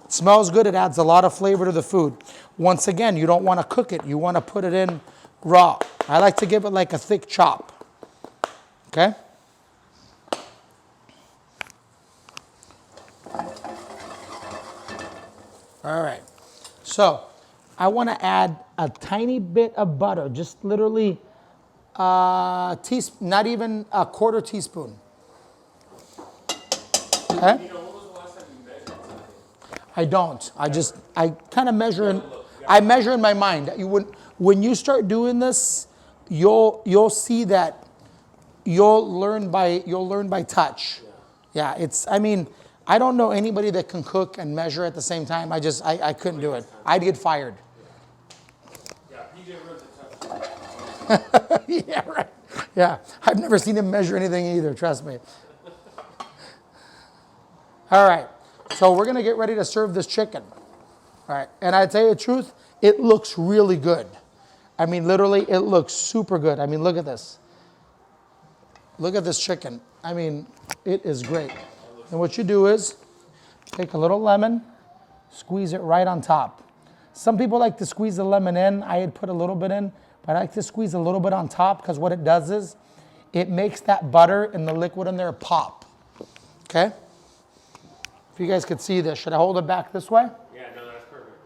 It smells good. It adds a lot of flavor to the food. Once again, you don't want to cook it. You want to put it in raw. I like to give it like a thick chop. Okay? All right. So I want to add a tiny bit of butter, just literally not even a quarter teaspoon. Okay? You know, when was the last time you measured something? I don't. I kind of measure I measure in my mind. When you start doing this, you'll see that you'll learn by touch. Yeah, I don't know anybody that can cook and measure at the same time. I couldn't do it. I'd get fired. Yeah, PJ runs a touch. Yeah, right. Yeah, I've never seen him measure anything either, trust me. All right, so we're gonna get ready to serve this chicken. All right, and I tell you the truth, it looks really good. I mean, literally, it looks super good. I mean, look at this. Look at this chicken. I mean, it is great. And what you do is take a little lemon, squeeze it right on top. Some people like to squeeze the lemon in. I had put a little bit in, but I like to squeeze a little bit on top because what it does is it makes that butter and the liquid in there pop. Okay? If you guys could see this, should I hold it back this way? Yeah, no, that's perfect.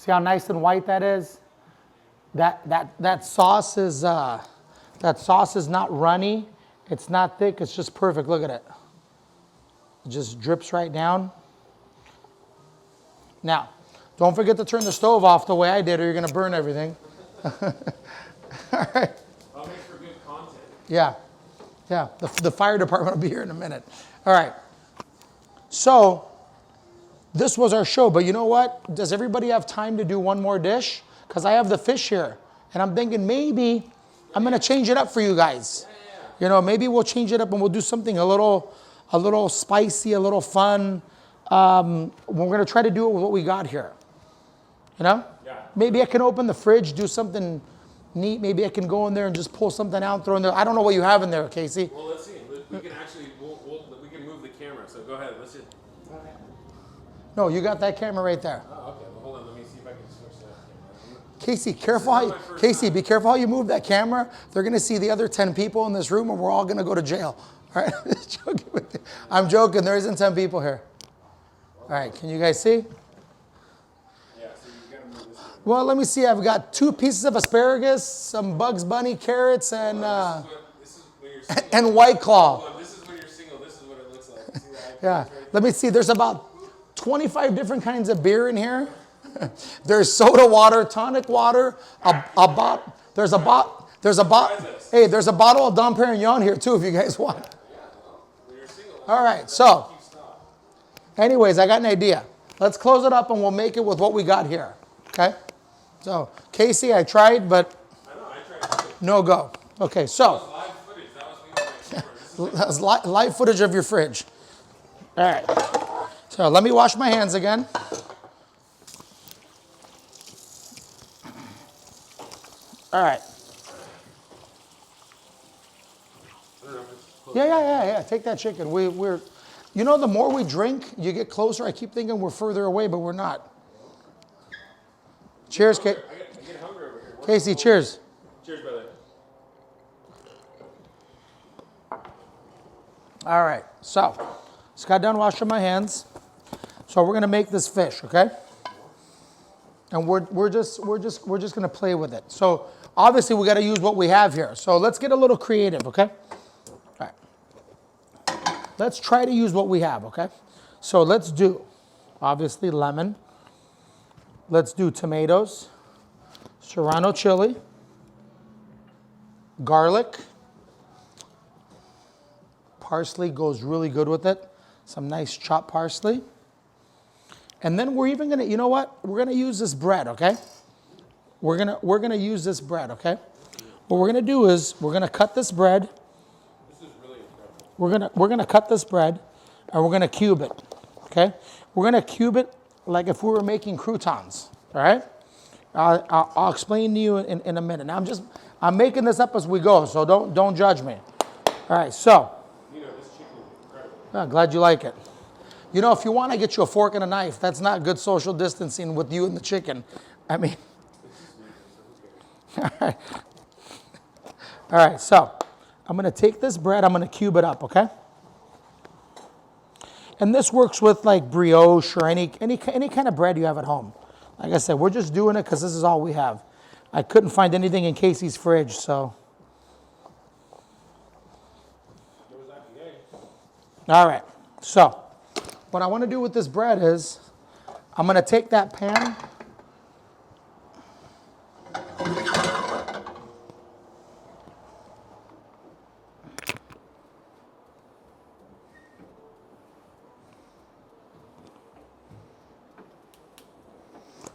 See how nice and white that is? That sauce is not runny. It's not thick. It's just perfect. Look at it. It just drips right down. Now, don't forget to turn the stove off the way I did, or you're gonna burn everything. All right. I'll make for good content. Yeah. Yeah. The fire department will be here in a minute. All right. So this was our show, but you know what? Does everybody have time to do one more dish? Because I have the fish here, and I'm thinking maybe I'm gonna change it up for you guys. You know, maybe we'll change it up and we'll do something a little spicy, a little fun. We're gonna try to do it with what we got here. You know? Yeah. Maybe I can open the fridge, do something neat. Maybe I can go in there and just pull something out, throw in there. I don't know what you have in there, Casey. Well, let's see. We can actually, we can move the camera. So go ahead. Let's just. No, you got that camera right there. Oh, okay. Well, hold on. Let me see if I can switch that camera. Casey, be careful how you move that camera. They're gonna see the other 10 people in this room, and we're all gonna go to jail. All right, joking with you. I'm joking. There isn't 10 people here. All right, can you guys see? Well, let me see. I've got 2 pieces of asparagus, some Bugs Bunny carrots, and and White Claw. Well, this is when you're single. This is what it looks like. See that? Yeah. Let me see. There's about 25 different kinds of beer in here. There's soda water, tonic water, there's a bottle of Dom Perignon here too if you guys want. All right. So, anyways, I got an idea. Let's close it up and we'll make it with what we got here. Okay. So, Casey, I tried, but no go. Okay, so that was live footage of your fridge. All right. So let me wash my hands again. All right. Yeah. Take that chicken. We're, you know, the more we drink, you get closer. I keep thinking we're further away, but we're not. Cheers, I get hungry over here. Casey. Cheers. Cheers, brother. All right. So, just got done washing my hands. So we're gonna make this fish, okay? And we're just gonna play with it. So obviously we gotta use what we have here. So let's get a little creative, okay? All right. Let's try to use what we have, okay? So let's do, obviously, lemon. Let's do tomatoes, serrano chili, garlic. Parsley goes really good with it. Some nice chopped parsley. And then we're even gonna, you know what? We're gonna use this bread, okay? We're gonna use this bread, okay? What we're gonna do is we're gonna cut this bread. This is really incredible. We're gonna cut this bread and we're gonna cube it, okay? We're gonna cube it like if we were making croutons, all right? I'll explain to you in a minute. Now I'm making this up as we go, so don't judge me. All right, so. You know, this chicken is incredible. I'm glad you like it. You know, if you want to get you a fork and a knife, that's not good social distancing with you and the chicken. I mean, all right. All right, so I'm going to take this bread, I'm going to cube it up, okay? And this works with like brioche or any kind of bread you have at home. Like I said, we're just doing it because this is all we have. I couldn't find anything in Casey's fridge, so. All right, so what I want to do with this bread is I'm going to take that pan.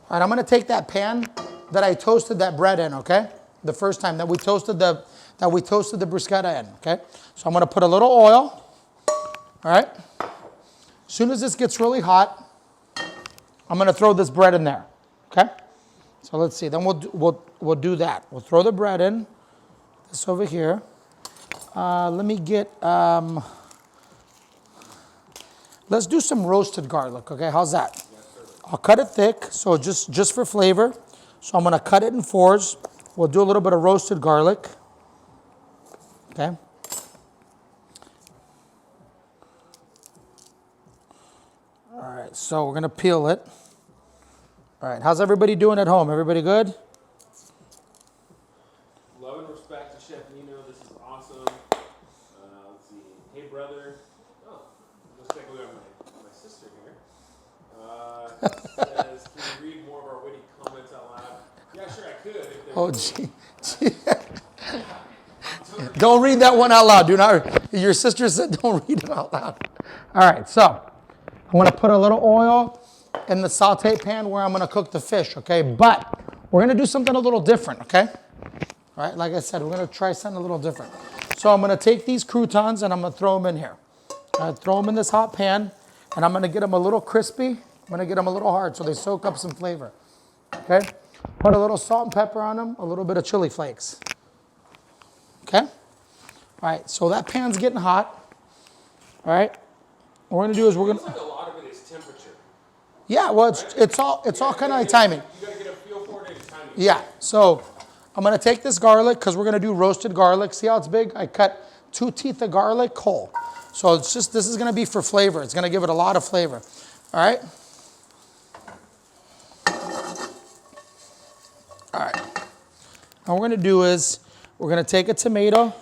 All right, I'm going to take that pan that I toasted that bread in, okay? The first time that we toasted the bruschetta in, okay? So I'm going to put a little oil. All right. As soon as this gets really hot, I'm going to throw this bread in there. Okay. So let's see. Then we'll do that. We'll throw the bread in. This over here. Let me get. Let's do some roasted garlic. Okay. How's that? I'll cut it thick, so just for flavor. So I'm going to cut it in 4s. We'll do a little bit of roasted garlic. Okay. All right, so we're going to peel it. All right, how's everybody doing at home? Everybody good? Love and respect to Chef Nino. This is awesome. Let's see. Hey, brother. Oh, looks like we have my sister here. Says, can you read more of our witty comments out loud? Yeah, sure, I could. Oh, gee. Don't read that one out loud. Do not. Your sister said don't read it out loud. All right, so I'm going to put a little oil in the saute pan where I'm going to cook the fish, okay? But we're going to do something a little different, okay? All right, like I said, we're going to try something a little different. So I'm going to take these croutons and I'm going to throw them in here. Throw them in this hot pan, and I'm going to get them a little crispy. I'm going to get them a little hard so they soak up some flavor, okay? Put a little salt and pepper on them, a little bit of chili flakes, okay? All right, so that pan's getting hot, all right? What we're going to do is we're going to... Looks like a lot of it is temperature. Yeah, well, it's all kind of like timing. You got to get a feel for it and timing. Yeah, so I'm going to take this garlic because we're going to do roasted garlic. See how it's big? I cut 2 teeth of garlic whole. So it's just, this is going to be for flavor. It's going to give it a lot of flavor. All right? All right. Now what we're going to do is we're going to take a tomato.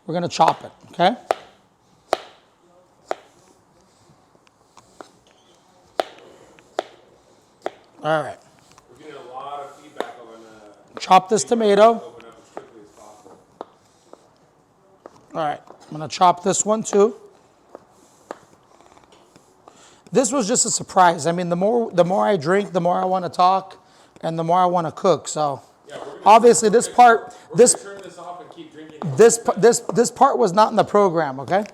We're going to chop it, okay? All right. We're getting a lot of feedback on Chop this tomato. open up as quickly as possible. All right. I'm going to chop this one too. This was just a surprise. I mean, the more I drink, the more I want to talk, and the more I want to cook. So, Yeah, obviously, this part, We're going to turn this off and keep drinking. this part was not in the program. Okay.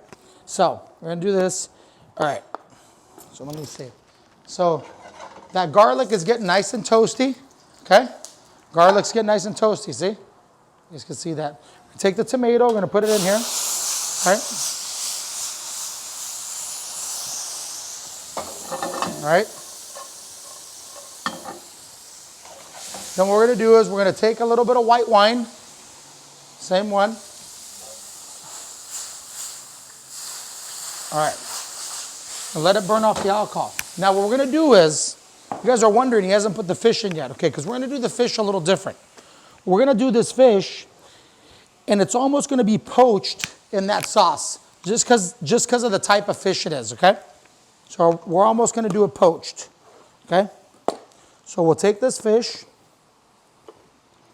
So we're going to do this. All right. So let me see. So that garlic is getting nice and toasty. Okay. Garlic's getting nice and toasty. See? You guys can see that. Take the tomato. We're going to put it in here. All right. All right. Then what we're going to do is we're going to take a little bit of white wine. Same one. All right. And let it burn off the alcohol. Now what we're going to do is, you guys are wondering, he hasn't put the fish in yet. Okay, because we're going to do the fish a little different. We're going to do this fish, and it's almost going to be poached in that sauce, just because of the type of fish it is, okay? So we're almost going to do it poached, okay? So we'll take this fish,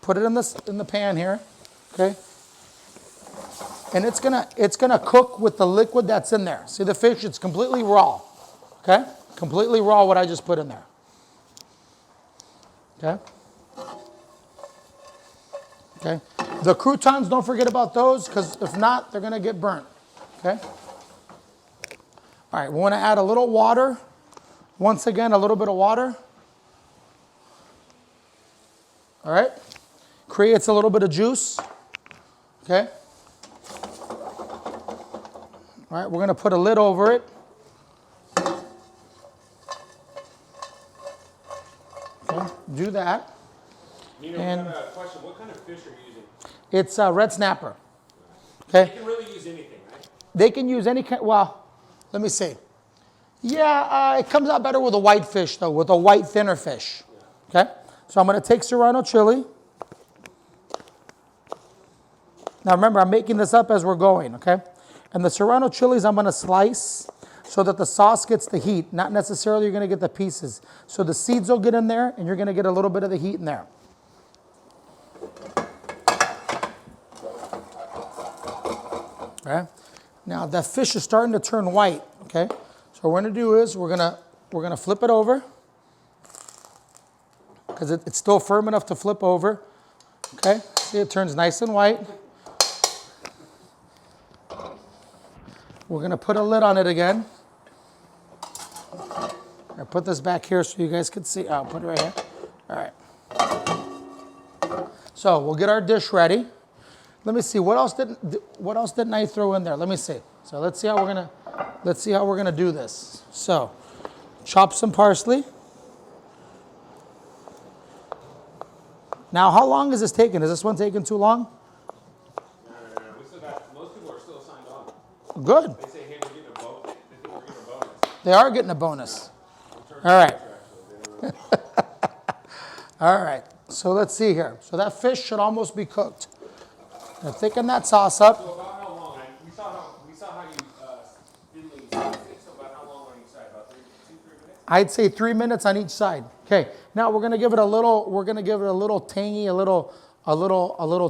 put it in the pan here, okay? And it's gonna cook with the liquid that's in there. See the fish? It's completely raw, okay? Completely raw what I just put in there, okay? Okay. The croutons, don't forget about those, because if not, they're gonna get burnt, okay? All right, we want to add a little water. Once again, a little bit of water. All right. Creates a little bit of juice. Okay. All right, we're going to put a lid over it. Okay, do that. Nino, And I have a question. What kind of fish are you using? it's red snapper. Okay. You can really use anything, right? They can use any kind, well, let me see. Yeah, it comes out better with a white fish, though, with a white, thinner fish. Okay? So I'm going to take serrano chili. Now, remember, I'm making this up as we're going, okay? And the serrano chilies I'm going to slice so that the sauce gets the heat. Not necessarily you're going to get the pieces. So the seeds will get in there, and you're going to get a little bit of the heat in there. Okay? Now, that fish is starting to turn white, okay? So what we're going to do is we're going to flip it over because it's still firm enough to flip over, okay? See, it turns nice and white. We're going to put a lid on it again. I put this back here so you guys can see. I'll put it right here. All right. So we'll get our dish ready. Let me see, what else didn't I throw in there? Let me see. So let's see how we're gonna do this. So, chop some parsley. Now, how long is this taking? Is this one taking too long? No. We still got, most people are still signed on. Good. They say, hey, we're getting a bonus. They think we're getting a bonus. They are getting a bonus. All right. All right, so let's see here. So that fish should almost be cooked. Now thicken that sauce up. So about how long? We saw how you fiddling sauce it. So about how long on each side? About 3 minutes? I'd say 3 minutes on each side. Okay, now we're gonna give it a little tangy, a little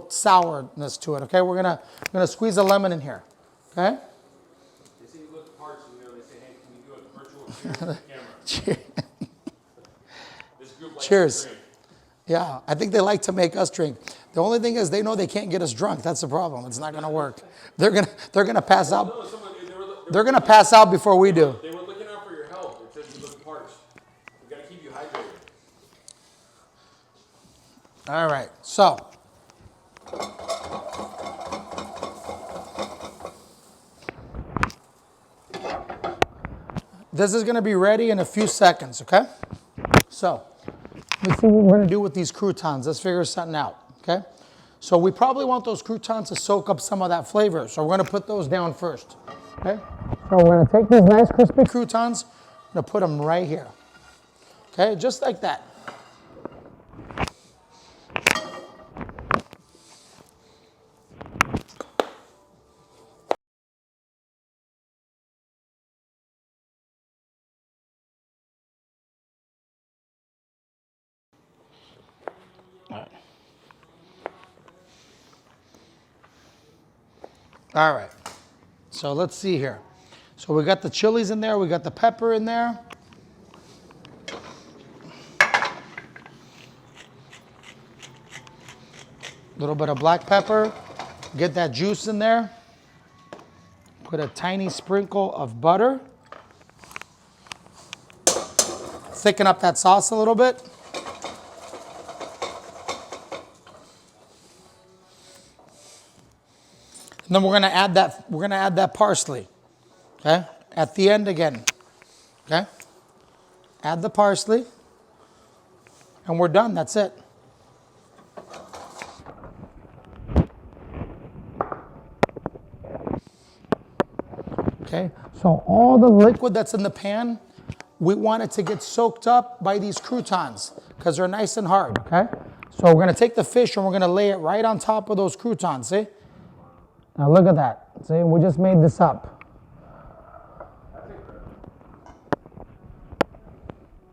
sourness to it. Okay, we're gonna squeeze a lemon in here. Okay. They say you look parched, you know. They say, hey, can you do a virtual cheers to the camera? This group likes Cheers. to drink. Yeah, I think they like to make us drink. The only thing is they know they can't get us drunk. That's the problem. It's not gonna work. They're gonna pass out. No, They're gonna pass out before we do. They were looking out for your health. It says you look parched. We gotta keep you hydrated. All right, so. This is gonna be ready in a few seconds, okay? So, let's see what we're gonna do with these croutons. Let's figure something out, okay? So we probably want those croutons to soak up some of that flavor. So we're gonna put those down first, okay? So we're gonna take these nice crispy croutons, I'm gonna put them right here, okay? Just like that. All right, so let's see here. So we got the chilies in there, we got the pepper in there. A little bit of black pepper, get that juice in there. Put a tiny sprinkle of butter. Thicken up that sauce a little bit. And then we're gonna add that parsley, okay? At the end again, okay? Add the parsley, and we're done, that's it. Okay, so all the liquid that's in the pan, we want it to get soaked up by these croutons because they're nice and hard, okay? So we're gonna take the fish and we're gonna lay it right on top of those croutons, see? Now look at that. See, we just made this up.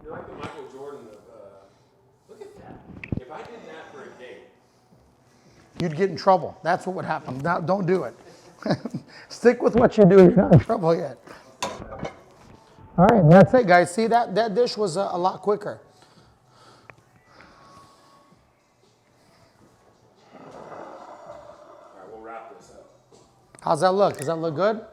You're like the Michael Jordan of, look at that. If I did that for a date. You'd get in trouble. That's what would happen. Now, don't do it. Stick with what you do. You're not in trouble yet. All right, that's it, guys. See, that dish was a lot quicker. How's that look? Does that look good?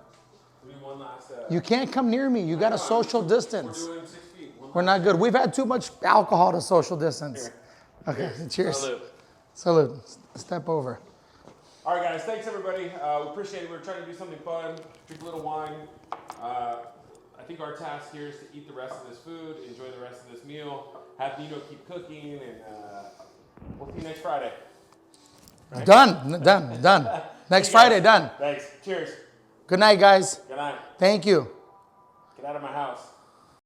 You can't come near me. You got to social distance. We're doing 6 feet. We're not good. We've had too much alcohol to social distance. Okay, cheers. Salute. Salute. Step over. All right, guys. Thanks, everybody. We appreciate it. We're trying to do something fun, drink a little wine. I think our task here is to eat the rest of this food, enjoy the rest of this meal, have Nino keep cooking, and we'll see you next Friday. Right? Done. Next Friday, done. Thanks. Cheers. Good night, guys. Good night. Thank you. Get out of my house.